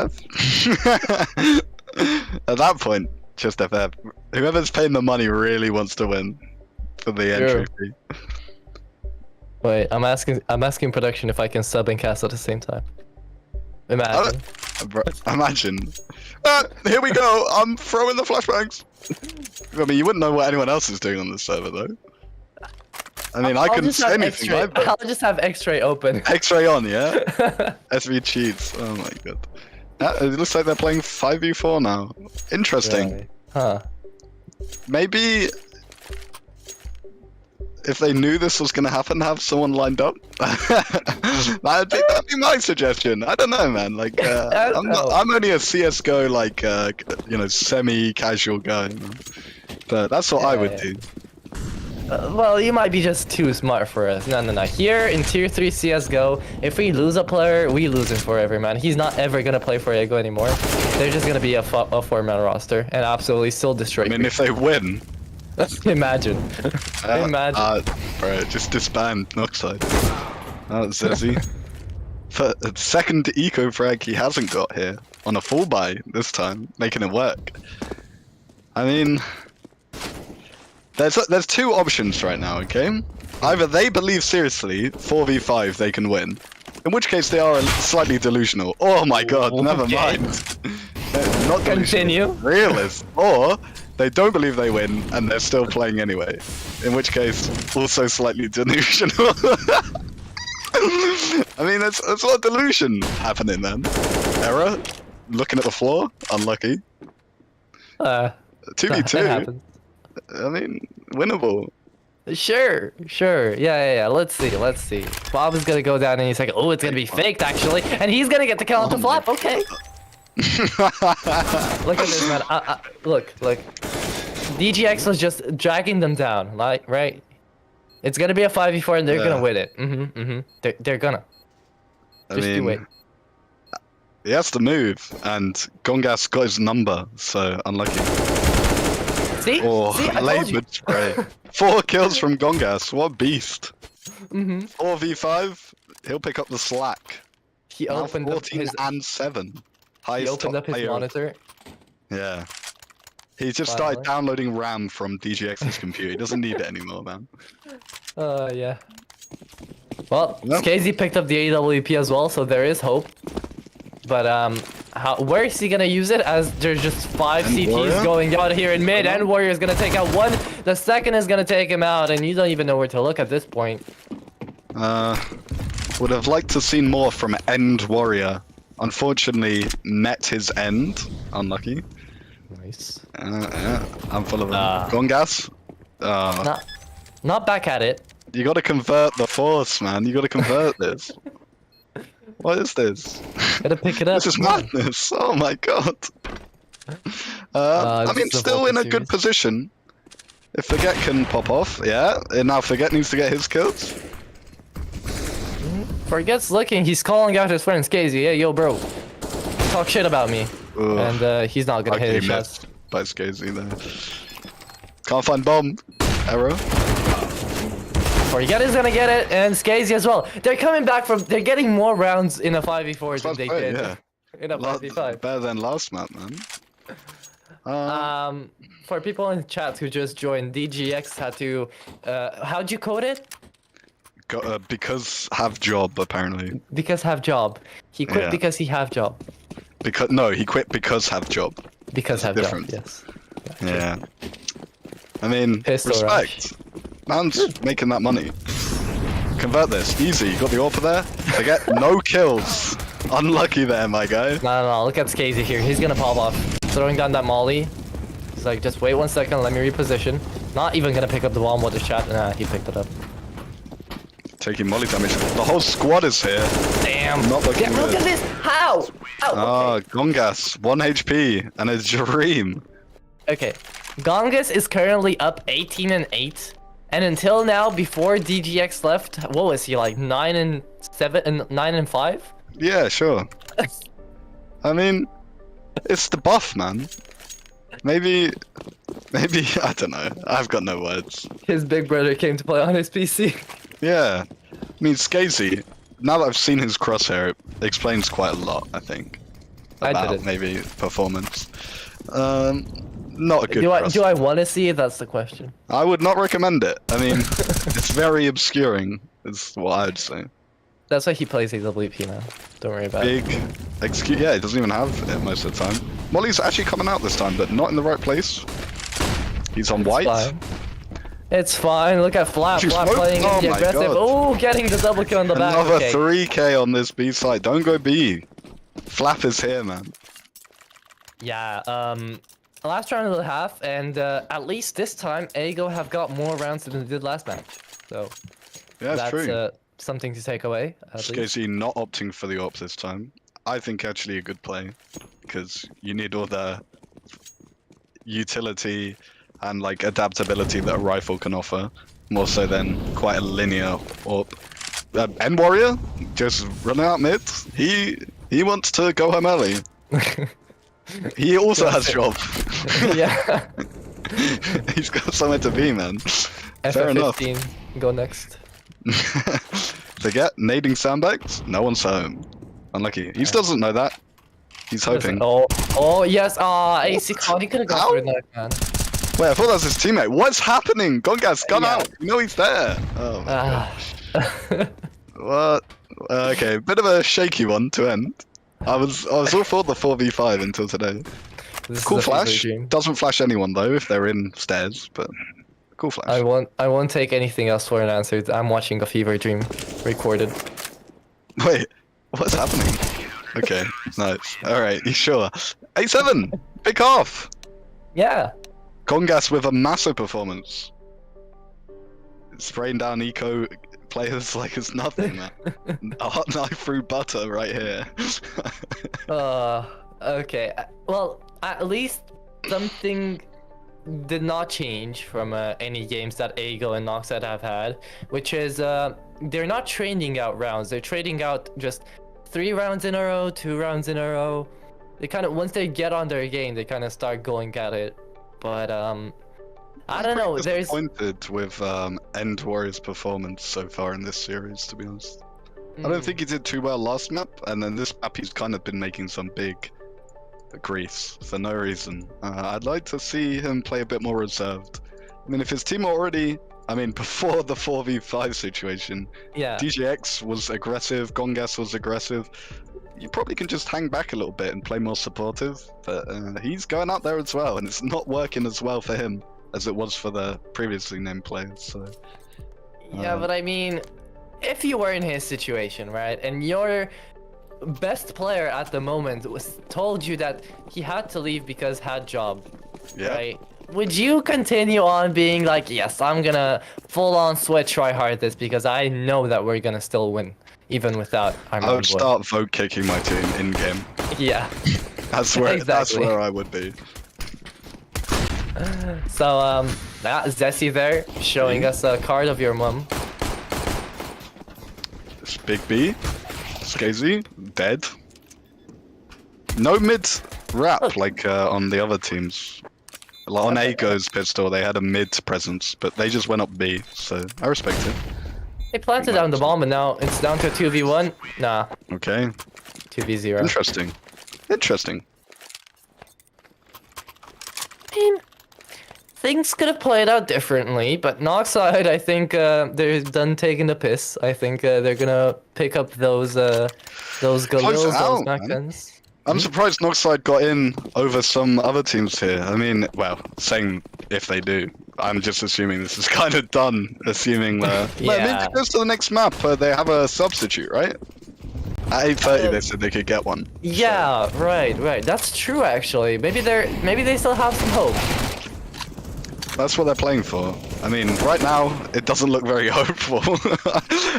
At that point, just FF. Whoever's paying the money really wants to win for the entry fee. Wait, I'm asking production if I can sub and cast at the same time. Imagine. Imagine. Here we go. I'm throwing the flashbangs. I mean, you wouldn't know what anyone else is doing on this server, though. I mean, I couldn't say anything. I'll just have X-ray open. X-ray on, yeah? SV cheats. Oh my god. It looks like they're playing 5v4 now. Interesting. Really? Huh. Maybe... if they knew this was going to happen, have someone lined up. that'd be my suggestion. I don't know, man. Like, I'm only a CS:GO, like, semi-casual guy. You know? But that's what I would do. Well, you might be just too smart for us. No. Here in Tier 3 CS:GO, if we lose a player, we lose him forever, man. He's not ever gonna play for Ego anymore. They're just gonna be a 4-man roster and absolutely still destroy. I mean, if they win. Imagine. Imagine. Bro, just disband Noxide. That's Zezzy. For the second eco frag he hasn't got here on a full buy this time, making it work. I mean, there's 2 options right now, okay? Either they believe seriously 4v5 they can win, in which case they are slightly delusional. Oh my god, never mind. Not continue. Realist. Or they don't believe they win and they're still playing anyway, in which case also slightly delusional. I mean, there's a lot of delusion happening, man. Error, looking at the floor, unlucky. 2v2. I mean, winnable. Sure. Yeah. Let's see. Bob is gonna go down and he's like, oh, it's gonna be faked actually, and he's gonna get the kill on the flap. Okay. Look at this, man. Look. DGX was just dragging them down, like, right? It's gonna be a 5v4 and they're gonna win it. They're gonna. Just do it. He has to move, and Gongas got his number, so unlucky. See? I told you. Spray. 4 kills from Gongas. What a beast. 4v5, he'll pick up the slack. He opened up his... and 7. He opened up his monitor. Yeah. He just started downloading RAM from DGX's computer. He doesn't need it anymore, man. Yeah. Well, Skazy picked up the AWP as well, so there is hope. But where is he gonna use it? As there's just 5 CTs Warrior? going out here in mid, and Warrior's gonna take out 1. The second is gonna take him out, and you don't even know where to look at this point. Would have liked to seen more from End Warrior. Unfortunately, met his end. Unlucky. Nice. Yeah, I'm full of them. Gongas? Not back at it. You gotta convert the force, man. You gotta convert this. What is this? Gotta pick it up. This is madness. Oh my god. I mean, still in a good position. If Forget can pop off, yeah. And now Forget needs to get his kills. Forget's looking. He's calling out his friend Skazy. Hey, yo, bro. Talk shit about me. Ugh. And he's not gonna hit his shots. By Skazy there. Can't find bomb. Arrow. Forget is gonna get it, and Skazy as well. They're coming back from. They're getting more rounds in a 5v4 than they did in a 5v5. Better than last map, man. For people in chat who just joined, DGX had to. How'd you code it? Because have job apparently. Because have job. He quit Yeah. because he have job. Because no, he quit because have job. Because That's have different. job. Yes. Yeah. I mean, Pistol respect. Man's making that money. Convert this. Easy. You got the AWP there. They get no kills. Unlucky there, my guy. No. Look at Skazy here. He's gonna pop off. Throwing down that molly. He's like, just wait 1 second. Let me reposition. Not even gonna pick up the bomb with his shot. Nah, he picked it up. Taking molly damage. The whole squad is here. Damn. Not looking good. Look at this. How? Ah, Gongas. 1 HP and a dream. Okay. Gongas is currently up 18 and 8. And until now, before DGX left, what was he like? 9 and 7 and 9 and 5? Yeah, sure. I mean, it's the buff, man. Maybe, I don't know. I've got no words. His big brother came to play on his PC. Yeah. I mean, Skazy, now that I've seen his crosshair, it explains quite a lot, I think. About maybe performance. Not a good Do I want to see it? That's the question. I would not recommend it. I mean, it's very obscuring, is what I would say. That's why he plays AWP now. Don't worry about it. Big excuse. Yeah, he doesn't even have it most of the time. Molly's actually coming out this time, but not in the right place. He's on white. Fine. It's fine. Look at Flap. Flap playing Oh the my aggressive. God. Oh, getting the double kill on the back. Another Okay. 3k on this B side. Don't go B. Flap is here, man. Yeah. Last round of the half, and at least this time, Ego have got more rounds than they did last match. So Yeah, it's true. that's something to take away. At least. SKC not opting for the AWP this time. I think actually a good play, because you need all the utility and like adaptability that a rifle can offer, more so than quite a linear AWP. End Warrior just running out mid. He wants to go home early. He also has job. Yeah. He's got somewhere to be, man. Fair enough. FF15, go next. Forget nading sandbags. No one's home. Unlucky. He doesn't know that. He's hoping. Oh yes. AC Con. He could have gone for a knife, man. Wait, I thought that was his teammate. What's happening? Gongas, gun out. You know he's there. Oh my gosh. What? Okay, bit of a shaky one to end. I was all for the 4v5 until today. Cool flash. Doesn't flash anyone though if they're in stairs, but cool flash. I won't take anything else for an answer. I'm watching a fever dream recorded. Wait, what's happening? Okay, nice. Alright, you sure? 8-7! Pick off! Yeah. Gongas with a massive performance. Spraying down eco players like it's nothing, man. A hot knife through butter right here. Okay. Well, at least something did not change from any games that Ego and Noxide have had, which is they're not trading out rounds. They're trading out just 3 rounds in a row, 2 rounds in a row. They kind of, once they get on their game, they kind of start going at it. But I don't know. There's disappointed with End Warrior's performance so far in this series, to be honest. I don't think he did too well last map, and then this map he's kind of been making some big griefs for no reason. I'd like to see him play a bit more reserved. I mean, if his team already, I mean, before the 4v5 situation, yeah. DGX was aggressive, Gongas was aggressive. You probably can just hang back a little bit and play more supportive, but he's going out there as well, and it's not working as well for him as it was for the previously named players. So yeah, but I mean, if you were in his situation, right, and your best player at the moment was told you that he had to leave because had job, right? Would you continue on being like, yes, I'm gonna full on sweat try hard this because I know that we're gonna still win even without our I would start vote kicking my team in game. Yeah. That's where I would be. So Zessie there showing us a card of your mum. It's Big B. Skazy, dead. No mid wrap like on the other teams. Like on Ago's pistol, they had a mid presence, but they just went up B, so I respect it. They planted down the bomb, and now it's down to a 2v1. Nah. Okay. 2v0. Interesting. Interesting. I mean, things could have played out differently, but Noxide, I think they're done taking the piss. I think they're gonna pick up those Galils, those Mac-10s. I'm surprised Noxide got in over some other teams here. I mean, well, saying if they do. I'm just assuming this is kind of done, assuming well, I mean, it goes to the next map. They have a substitute, right? At 8:30, they said they could get one. Yeah, so. right. That's true, actually. Maybe they still have some hope. That's what they're playing for. I mean, right now, it doesn't look very hopeful.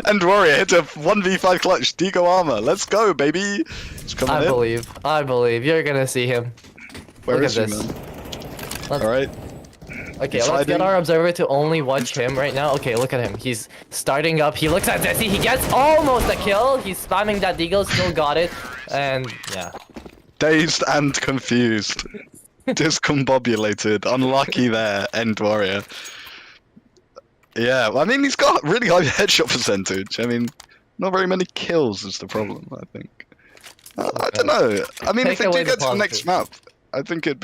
And Warrior hit a 1v5 clutch, Deco armor. Let's go, baby. I believe. You're gonna see him. Where Look is at he, this. man? Alright. Okay, let's get our observer to only watch him right now. Okay, look at him. He's starting up. He looks at Zessi. He gets almost a kill. He's spamming that deagle. Still got it. And yeah. Dazed and confused. Discombobulated. Unlucky there, End Warrior. Yeah, I mean, he's got really high headshot percentage. I mean, not very many kills is the problem, I think. I don't know. I mean, if they do get to the next map, I think it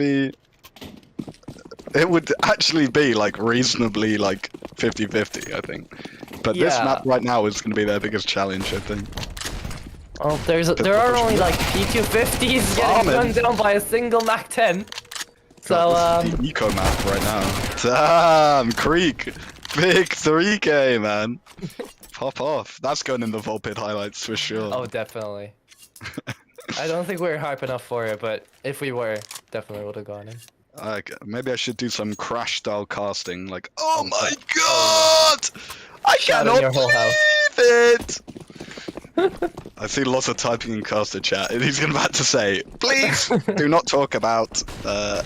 would actually be like reasonably like 50-50, I think. But this map right now is going to be their biggest challenge, I think. Oh, there are only like P250s getting gunned down by a single Mac-10. So this is the eco map right now. Damn, Creek, big 3K, man. Pop off. That's going in the Volpid highlights for sure. Oh, definitely. I don't think we're hype enough for it, but if we were, definitely would have gone in. Maybe I should do some crash style casting, like, oh my god! I cannot believe it! I see lots of typing in caster chat, and he's about to say, please do not talk about. Oh,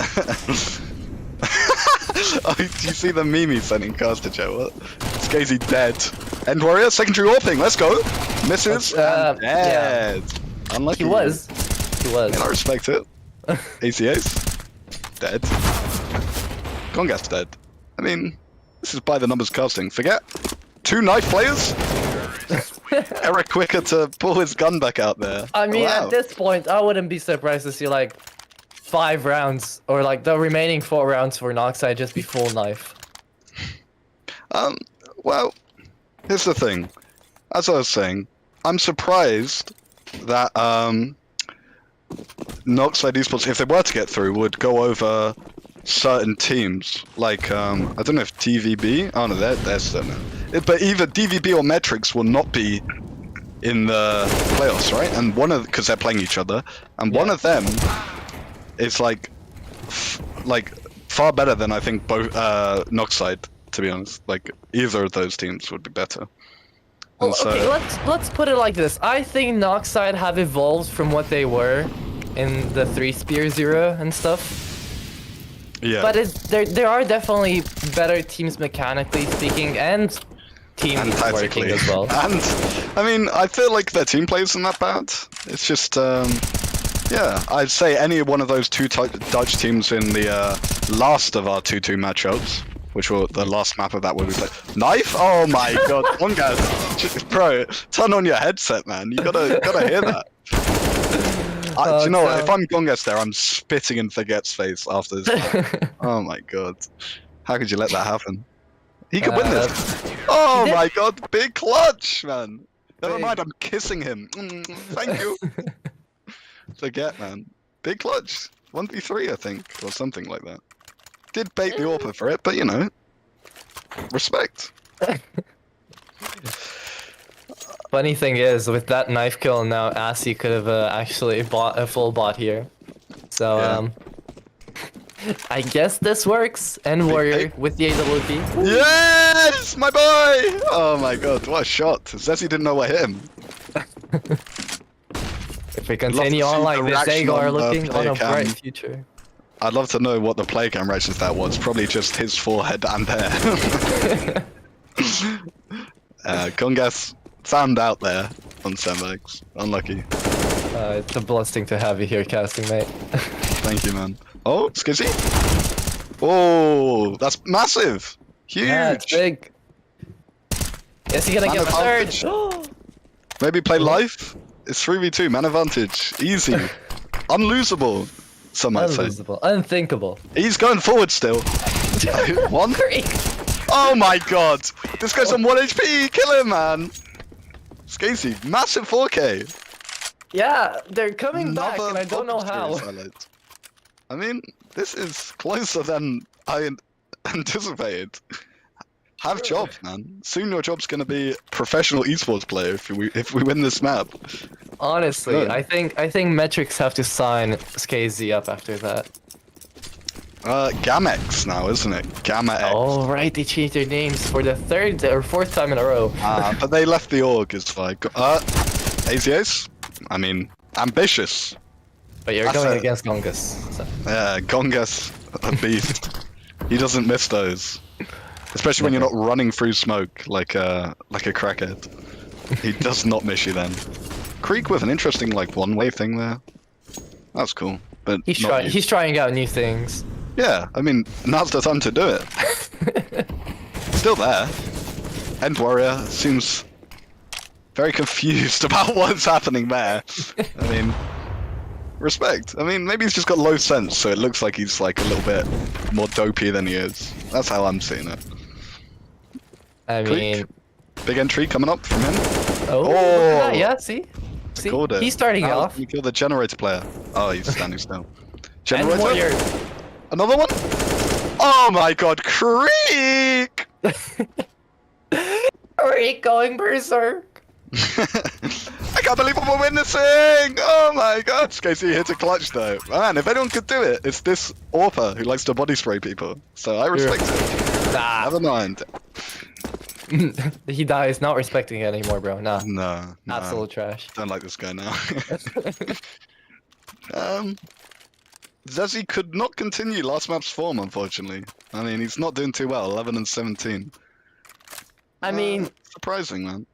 do you see the meme he sent in caster chat? What? Skazy dead. End Warrior, secondary warping, let's go! Misses, and dead. Yeah. Unlucky. He was. And I respect it. ACAs. Dead. Gongas dead. I mean, this is by the numbers casting. Forget 2 knife players. Eric quicker to pull his gun back out there. I mean, at this point, I wouldn't be surprised to see like 5 rounds or like the remaining 4 rounds for Noxide just be full knife. Well, here's the thing. As I was saying, I'm surprised that Noxide Esports, if they were to get through, would go over certain teams. Like, I don't know if DVB. Oh no, they're still no. But either DVB or Metrics will not be in the playoffs, right? And because they're playing each other, and one of them is like far better than I think both Noxide. To be honest, like either of those teams would be better. Well, okay, let's put it like this. I think Noxide have evolved from what they were in the 3 Spears era and stuff. Yeah. But there are definitely better teams mechanically speaking and teams working as well. And I mean, I feel like their team play isn't that bad. It's just yeah, I'd say any one of those 2 Dutch teams in the last of our 2-2 matchups, which were the last map of that where we played. Knife? Oh my god, one guy, bro, turn on your headset, man. You gotta hear that. Do you know what? If I'm Gongas there, I'm spitting in Forget's face after this. Oh my god, how could you let that happen? He could win this. Oh my god, big clutch, man. Never mind, I'm kissing him. Thank you. Forget, man. Big clutch. 1v3, I think, or something like that. Did bait the AWPer for it, but you know, respect. Funny thing is, with that knife kill now, Assy could have actually bought a full bot here. So, I guess this works. And Warrior with the AWP. Yes, my boy! Oh my god, what a shot. Zessi didn't know what hit him. If we continue on like this, they are looking on a bright future. I'd love to know what the play cam reaction to that was. Probably just his forehead and hair. Gongas found out there on Sandbags. Unlucky. It's a blessing to have you here, casting mate. Thank you, man. Oh, Skizzy. Oh, that's massive. Huge. Yeah, it's big. Is he gonna get a third? Maybe play live? It's 3v2, man advantage. Easy. Unlosable. Some might say. Unthinkable. He's going forward still. One? Oh my god! This guy's on 1 HP! Kill him, man! Skazy, massive 4K! Yeah, they're coming back, and I don't know how. Highlight. I mean, this is closer than I anticipated. Have jobs, man. Soon your job's gonna be professional esports player if we win this map. Honestly, Good. I think Metrics have to sign Skazy up after that. Gamex now, isn't it? Gamma X. Oh right, they changed their names for the 3rd or 4th time in a row. But they left the org. It's like, ACAs? I mean, ambitious. But you're going against Gongus. So. Yeah, Gongus, a beast. He doesn't miss those. Especially when you're not running through smoke like a crackhead. He does not miss you then. Creek with an interesting like one-way thing there. That's cool. But he's trying out new things. Yeah, I mean, now's the time to do it. Still there. End Warrior seems very confused about what's happening there. I mean, respect. I mean, maybe he's just got low sense, so it looks like he's like a little bit more dopey than he is. That's how I'm seeing it. I mean, big entry coming up from him. Oh, yeah, see? Called it. He's starting off. You killed the generator player. Oh, he's standing still. And Generator. Another one? Oh my god, Creek! Creek going berserk. I can't believe we're witnessing! Oh my god! Skazy hits a clutch though. Man, if anyone could do it, it's this Orpa who likes to body spray people. So I respect it. Nah. Never mind. He dies not respecting it anymore, bro. Nah. No. Absolute trash. Don't like this guy now. Zezzy could not continue last map's form, unfortunately. I mean, he's not doing too well, 11 and 17. I mean... Surprising, man.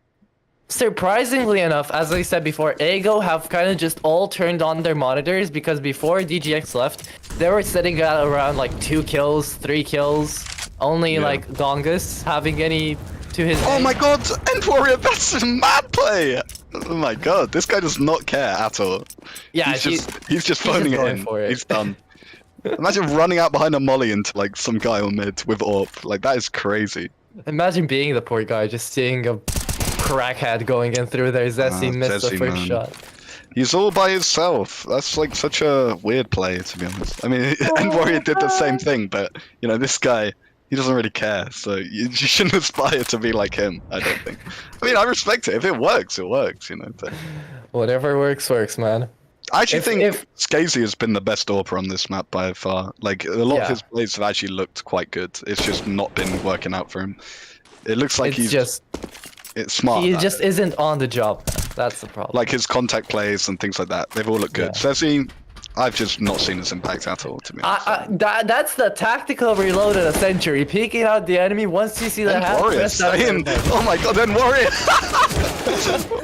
Surprisingly enough, as I said before, Ego have kind of just all turned on their monitors because before DGX left, they were sitting at around like 2 kills, 3 kills. Only like Gongus having any to his Oh my god, End Warrior, that's a mad play! Oh my god, this guy does not care at all. Yeah, he's just phoning it in. He's done. Imagine running out behind a molly into like some guy on mid with AWP. Like that is crazy. Imagine being the poor guy just seeing a crackhead going in through there. Zessie missed the first shot. He's all by himself. That's like such a weird play, to be honest. I mean, End Warrior did the same thing, but you know, this guy, he doesn't really care. So you shouldn't aspire to be like him, I don't think. I mean, I respect it. If it works, it works, you know. But... Whatever works, man. I actually think Skazy has been the best AWPer on this map by far. Like, a lot of his plays have actually looked quite good. It's just not been working out for him. It looks like it's smart. He just isn't on the job. That's the problem. Like his contact plays and things like that, they've all looked good. Zezzy, I've just not seen his impact at all, to be honest. That's the tactical reload of the century. Peeking out the enemy once you see the hat. Oh my god, then Warrior!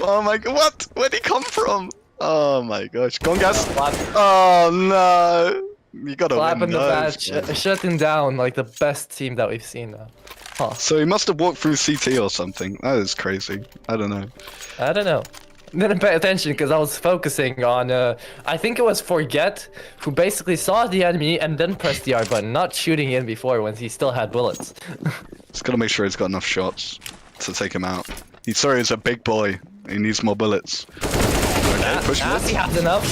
Oh my god, what? Where'd he come from? Oh my gosh. Gongas. Oh no. You gotta win in the those, match, shutting down like the best team that we've seen now. Huh. So he must have walked through CT or something. That is crazy. I don't know. Didn't pay attention because I was focusing on, I think it was Forget, who basically saw the enemy and then pressed the R button, not shooting in before when he still had bullets. Just gotta make sure he's got enough shots to take him out. He's a big boy. He needs more bullets. He has enough.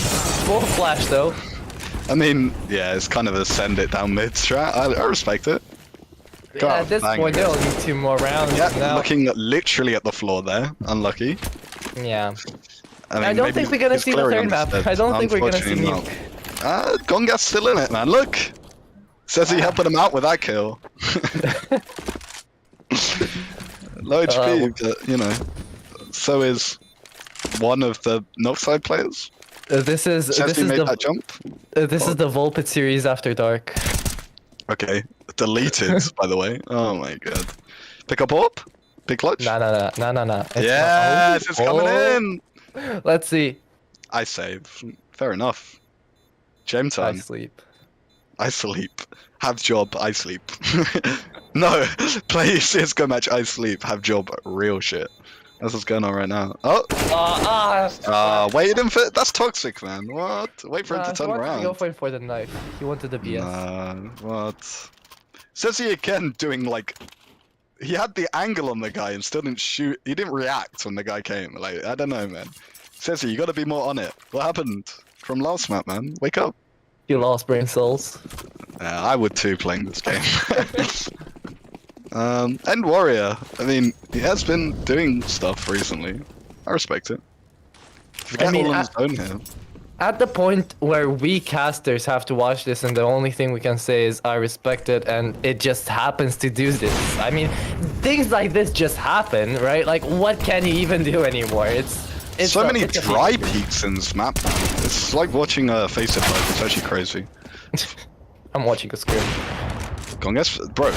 Full flash though. I mean, yeah, it's kind of a send it down mid strat. I respect it. Yeah, at this point, they'll need 2 more rounds. Yeah, now. looking literally at the floor there. Unlucky. Yeah. I mean, I don't think we're gonna see the 3rd map. I don't think we're gonna see me. Gonga's still in it, man. Look! Says he helping him out with that kill. Low HP, but, you know. So is one of the Noxide players. This is that jump. This is the Volpid series after dark. Okay, deleted by the way. Oh my god. Pick up AWP? Big clutch? Nah. Yes, it's coming in. Let's see. I save. Fair enough. Gem time. I sleep. Have job. I sleep. No, play CS:GO match. I sleep. Have job. Real shit. That's what's going on right now. Oh! Waited for that's toxic, man. What? Wait for him to turn around. He wanted to go for the knife. He wanted the BS. What? Ceci again doing like, he had the angle on the guy and still didn't shoot. He didn't react when the guy came. Like, I don't know, man. Ceci, you got to be more on it. What happened from last map, man? Wake up. You lost brain cells. I would too playing this game. End Warrior. I mean, he has been doing stuff recently. I respect it. Forget all on his own here. At the point where we casters have to watch this and the only thing we can say is I respect it and it just happens to do this. I mean, things like this just happen, right? Like, what can he even do anymore? It's so many dry peaks in this map. It's like watching a Face It fight. It's actually crazy. I'm watching a screen. Gongas, bro.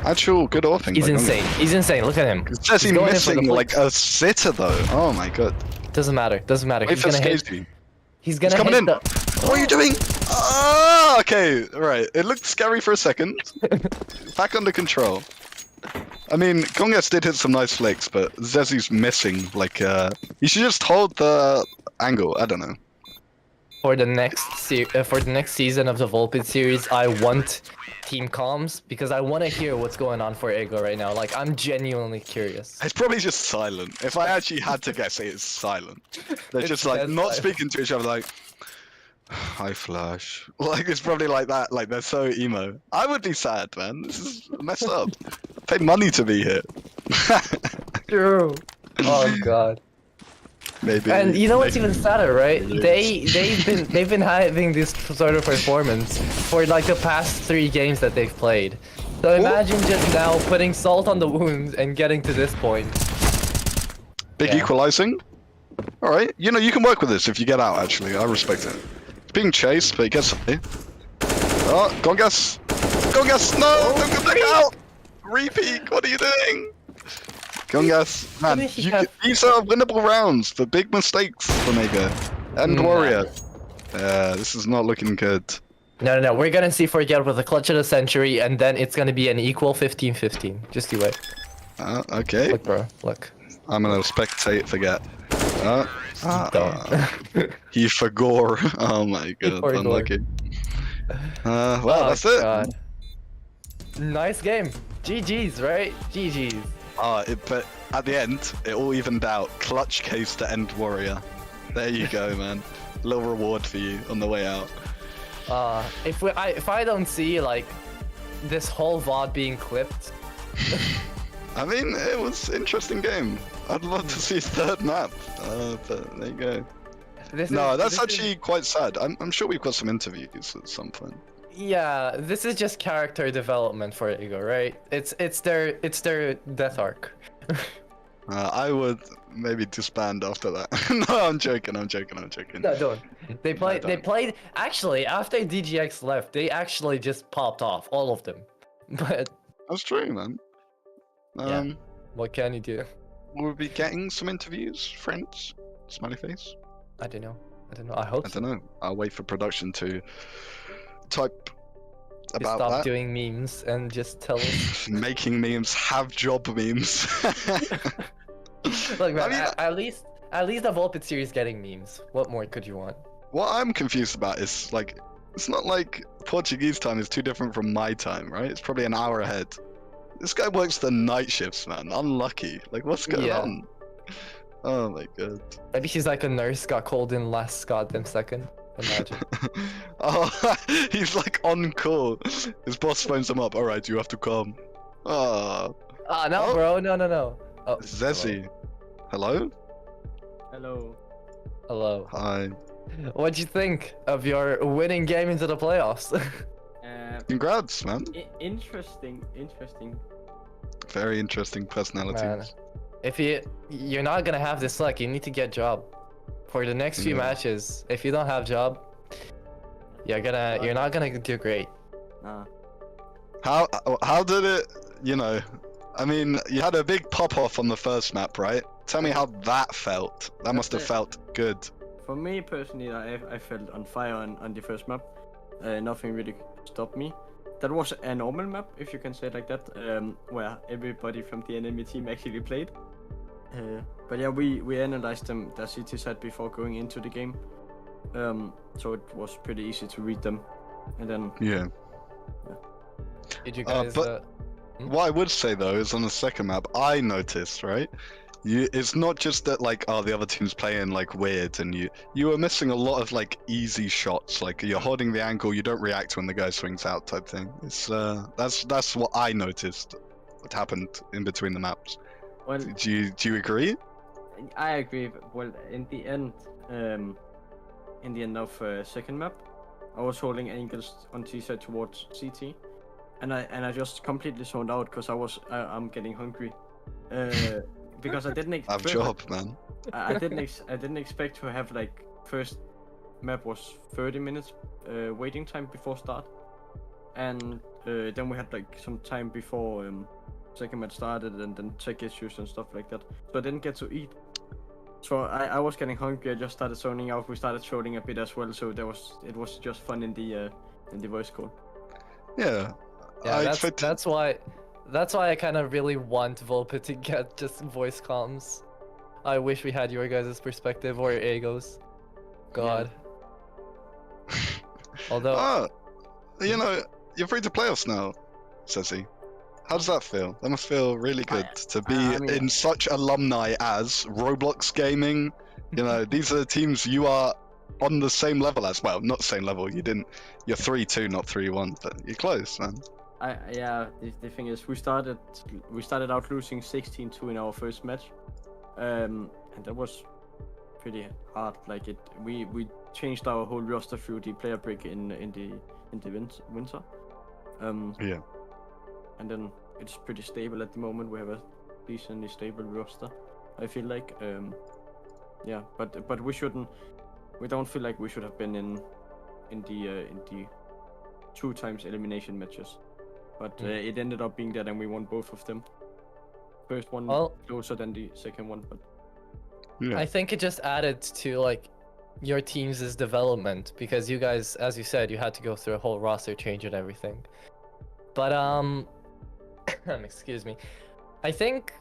Actual good orping. He's insane. He's insane. Look at him. It says he's missing like a sitter though. Oh my god. Doesn't matter. Doesn't matter. Wait, He's gonna coming in. The... What are you doing? Oh, okay. Right. It looked scary for a second. Back under control. I mean, Gongas did hit some nice flicks, but Zezi's missing. Like, he should just hold the angle. I don't know. For the next season of the Volpid series, I want team comms because I want to hear what's going on for Ego right now. Like, I'm genuinely curious. It's probably just silent. If I actually had to guess, it's silent. They're just like not speaking to each other. Like, hi Flash. Like, it's probably like that. Like, they're so emo. I would be sad, man. This is messed up. I paid money to be here. True. Oh god. Maybe. And you know what's even sadder, right? They've been having this sort of performance for like the past 3 games that they've played. So imagine just now putting salt on the wound and getting to this point. Big equalizing. All right, you know you can work with this if you get out. Actually, I respect it. It's being chased, but he gets away. Oh, Gongas! Gongas! No! Don't come back out! Repeat! What are you doing? Gongas, man, these are winnable rounds for big mistakes for Mega. And Warrior. This is not looking good. No, we're gonna see Forget with a clutch of the century, and then it's gonna be an equal 15-15. Just do it. Okay. Look, bro, look. I'm gonna spectate Forget. Don't. He forgore. Oh my god, unlucky. Well, that's it. God. Nice game. GG's, right? GG's. But at the end, it all evened out. Clutch case to End Warrior. There you go, man. Little reward for you on the way out. If I don't see like this whole VOD being clipped. I mean, it was an interesting game. I'd love to see 3rd map. But there you go. That's actually quite sad. I'm sure we've got some interviews at some point. Yeah, this is just character development for Ego, right? It's their death arc. I would maybe disband after that. No, I'm joking. No, don't. They played. Actually, after DGX left, they actually just popped off, all of them. But that's true, man. Yeah. What can you do? Will we be getting some interviews, friends? Smiley face. I don't know. I hope. I don't know. I'll wait for production to type about stop that. Doing memes and just tell us. Making memes, have job memes. Look, man, at least the Volpid series getting memes. What more could you want? What I'm confused about is like, it's not like Portuguese time is too different from my time, right? It's probably an hour ahead. This guy works the night shifts, man. Unlucky. Like, what's going on? Oh my god. Maybe he's like a nurse, got called in last goddamn second. Imagine. Oh, he's like on call. His boss phones him up. All right, you have to come. No, bro. No. Oh, Zezzy. Hello? Hello. Hi. What'd you think of your winning game into the playoffs? Congrats, man. Interesting. Very interesting personalities. Man. If you're not gonna have this luck, you need to get job. For the next few matches, if you don't have job, you're not gonna do great. How did it, you know, I mean, you had a big pop off on the first map, right? Tell me how that felt. That must have felt good. For me personally, I felt on fire on the first map. Nothing really stopped me. That was a normal map, if you can say it like that, where everybody from the enemy team actually played. But yeah, we analyzed their CT side before going into the game, so it was pretty easy to read them, and then Did you guys? What I would say though is on the second map, I noticed, right? It's not just that like, oh, the other team's playing like weird, and you were missing a lot of like easy shots. Like you're holding the angle, you don't react when the guy swings out, type thing. It's that's what I noticed. What happened in between the maps? Well, Do you agree? I agree. Well, in the end of second map, I was holding angles on T side towards CT, and I just completely zoned out because I'm getting hungry. Because I didn't Have job, man. I didn't expect to have like first map was 30 minutes waiting time before start, and then we had like some time before second match started, and then tech issues and stuff like that. So I didn't get to eat. So I was getting hungry. I just started zoning out. We started trolling a bit as well. So it was just fun in the voice call. Yeah. Yeah, that's why I kind of really want Volpid to get just voice comms. I wish we had your guys' perspective or your egos. God. Yeah. Although, you know, you're free to playoffs now, Ceci. How does that feel? That must feel really good to be in such alumni as Roblox Gaming. You know, these are the teams you are on the same level as. Well, not same level. You're 3-2, not 3-1, but you're close, man. The thing is, we started out losing 16-2 in our first match, and that was pretty hard. Like we changed our whole roster through the player break in the winter. Yeah. And then it's pretty stable at the moment. We have a decently stable roster, I feel like. Yeah, but we shouldn't. We don't feel like we should have been in the 2 times elimination matches. But it ended up being that, and we won both of them. First one closer than the second one, but yeah. I think it just added to like your team's development, because you guys, as you said, you had to go through a whole roster change and everything. But excuse me. I think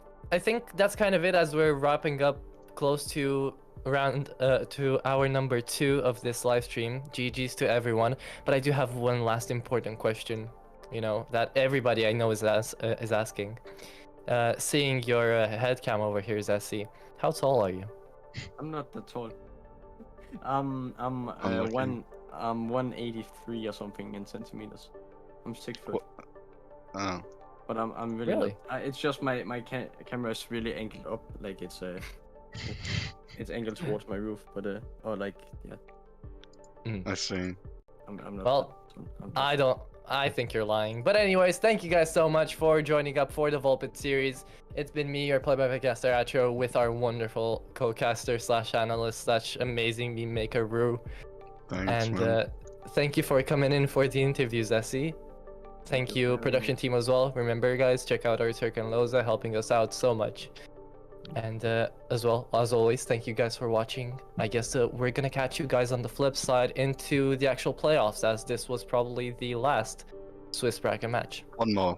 that's kind of it, as we're wrapping up close to around to hour number 2 of this live stream. GG's to everyone. But I do have one last important question, you know, that everybody I know is asking. Seeing your head cam over here, Zessie, how tall are you? I'm not that tall. I'm 183 or something in centimeters. I'm 6 foot. Oh. But I'm really not, it's just my camera is really angled up, like it's it's angled towards my roof, but or like I see. I'm not. Well, I think you're lying. But anyways, thank you guys so much for joining up for the Volpid series. It's been me, your play-by-play caster Atro, with our wonderful co-caster / analyst / amazing meme maker Rue. Thanks, and man. Thank you for coming in for the interviews, Essie. Thank you, production team as well. Remember, guys, check out our Turk and Loza, helping us out so much. And as well, as always, thank you guys for watching. I guess we're gonna catch you guys on the flip side into the actual playoffs, as this was probably the last Swiss bracket match. One more.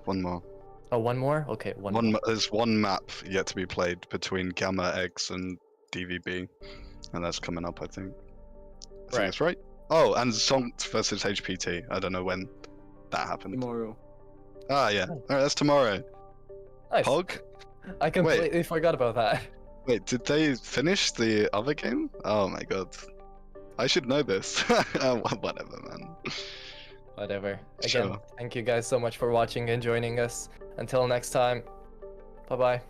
Oh, one more? Okay, one more. There's one map yet to be played between Gamma X and DVB, and that's coming up, I think. I think that's right. Oh, and Zonkt versus HPT. I don't know when that happened. Tomorrow. Ah, yeah. All right, that's tomorrow. Nice. Hog? I completely forgot about that. Wait, did they finish the other game? Oh my god. I should know this. Whatever, man. Whatever. Again, thank you guys so much for watching and joining us. Until next time, bye-bye.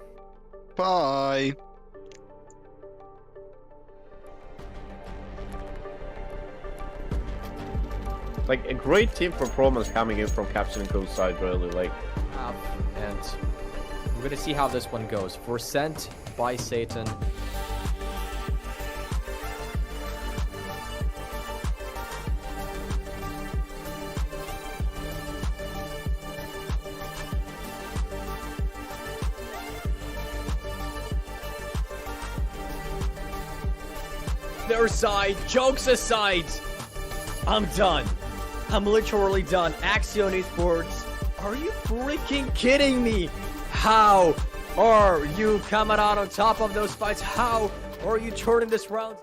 Bye. Like a great team performance coming in from Captain and Co's side, really. Like, and we're gonna see how this one goes. For Sent by Satan. Their side, jokes aside, I'm done. I'm literally done. Axion Esports, are you freaking kidding me? How are you coming out on top of those fights? How are you turning this round?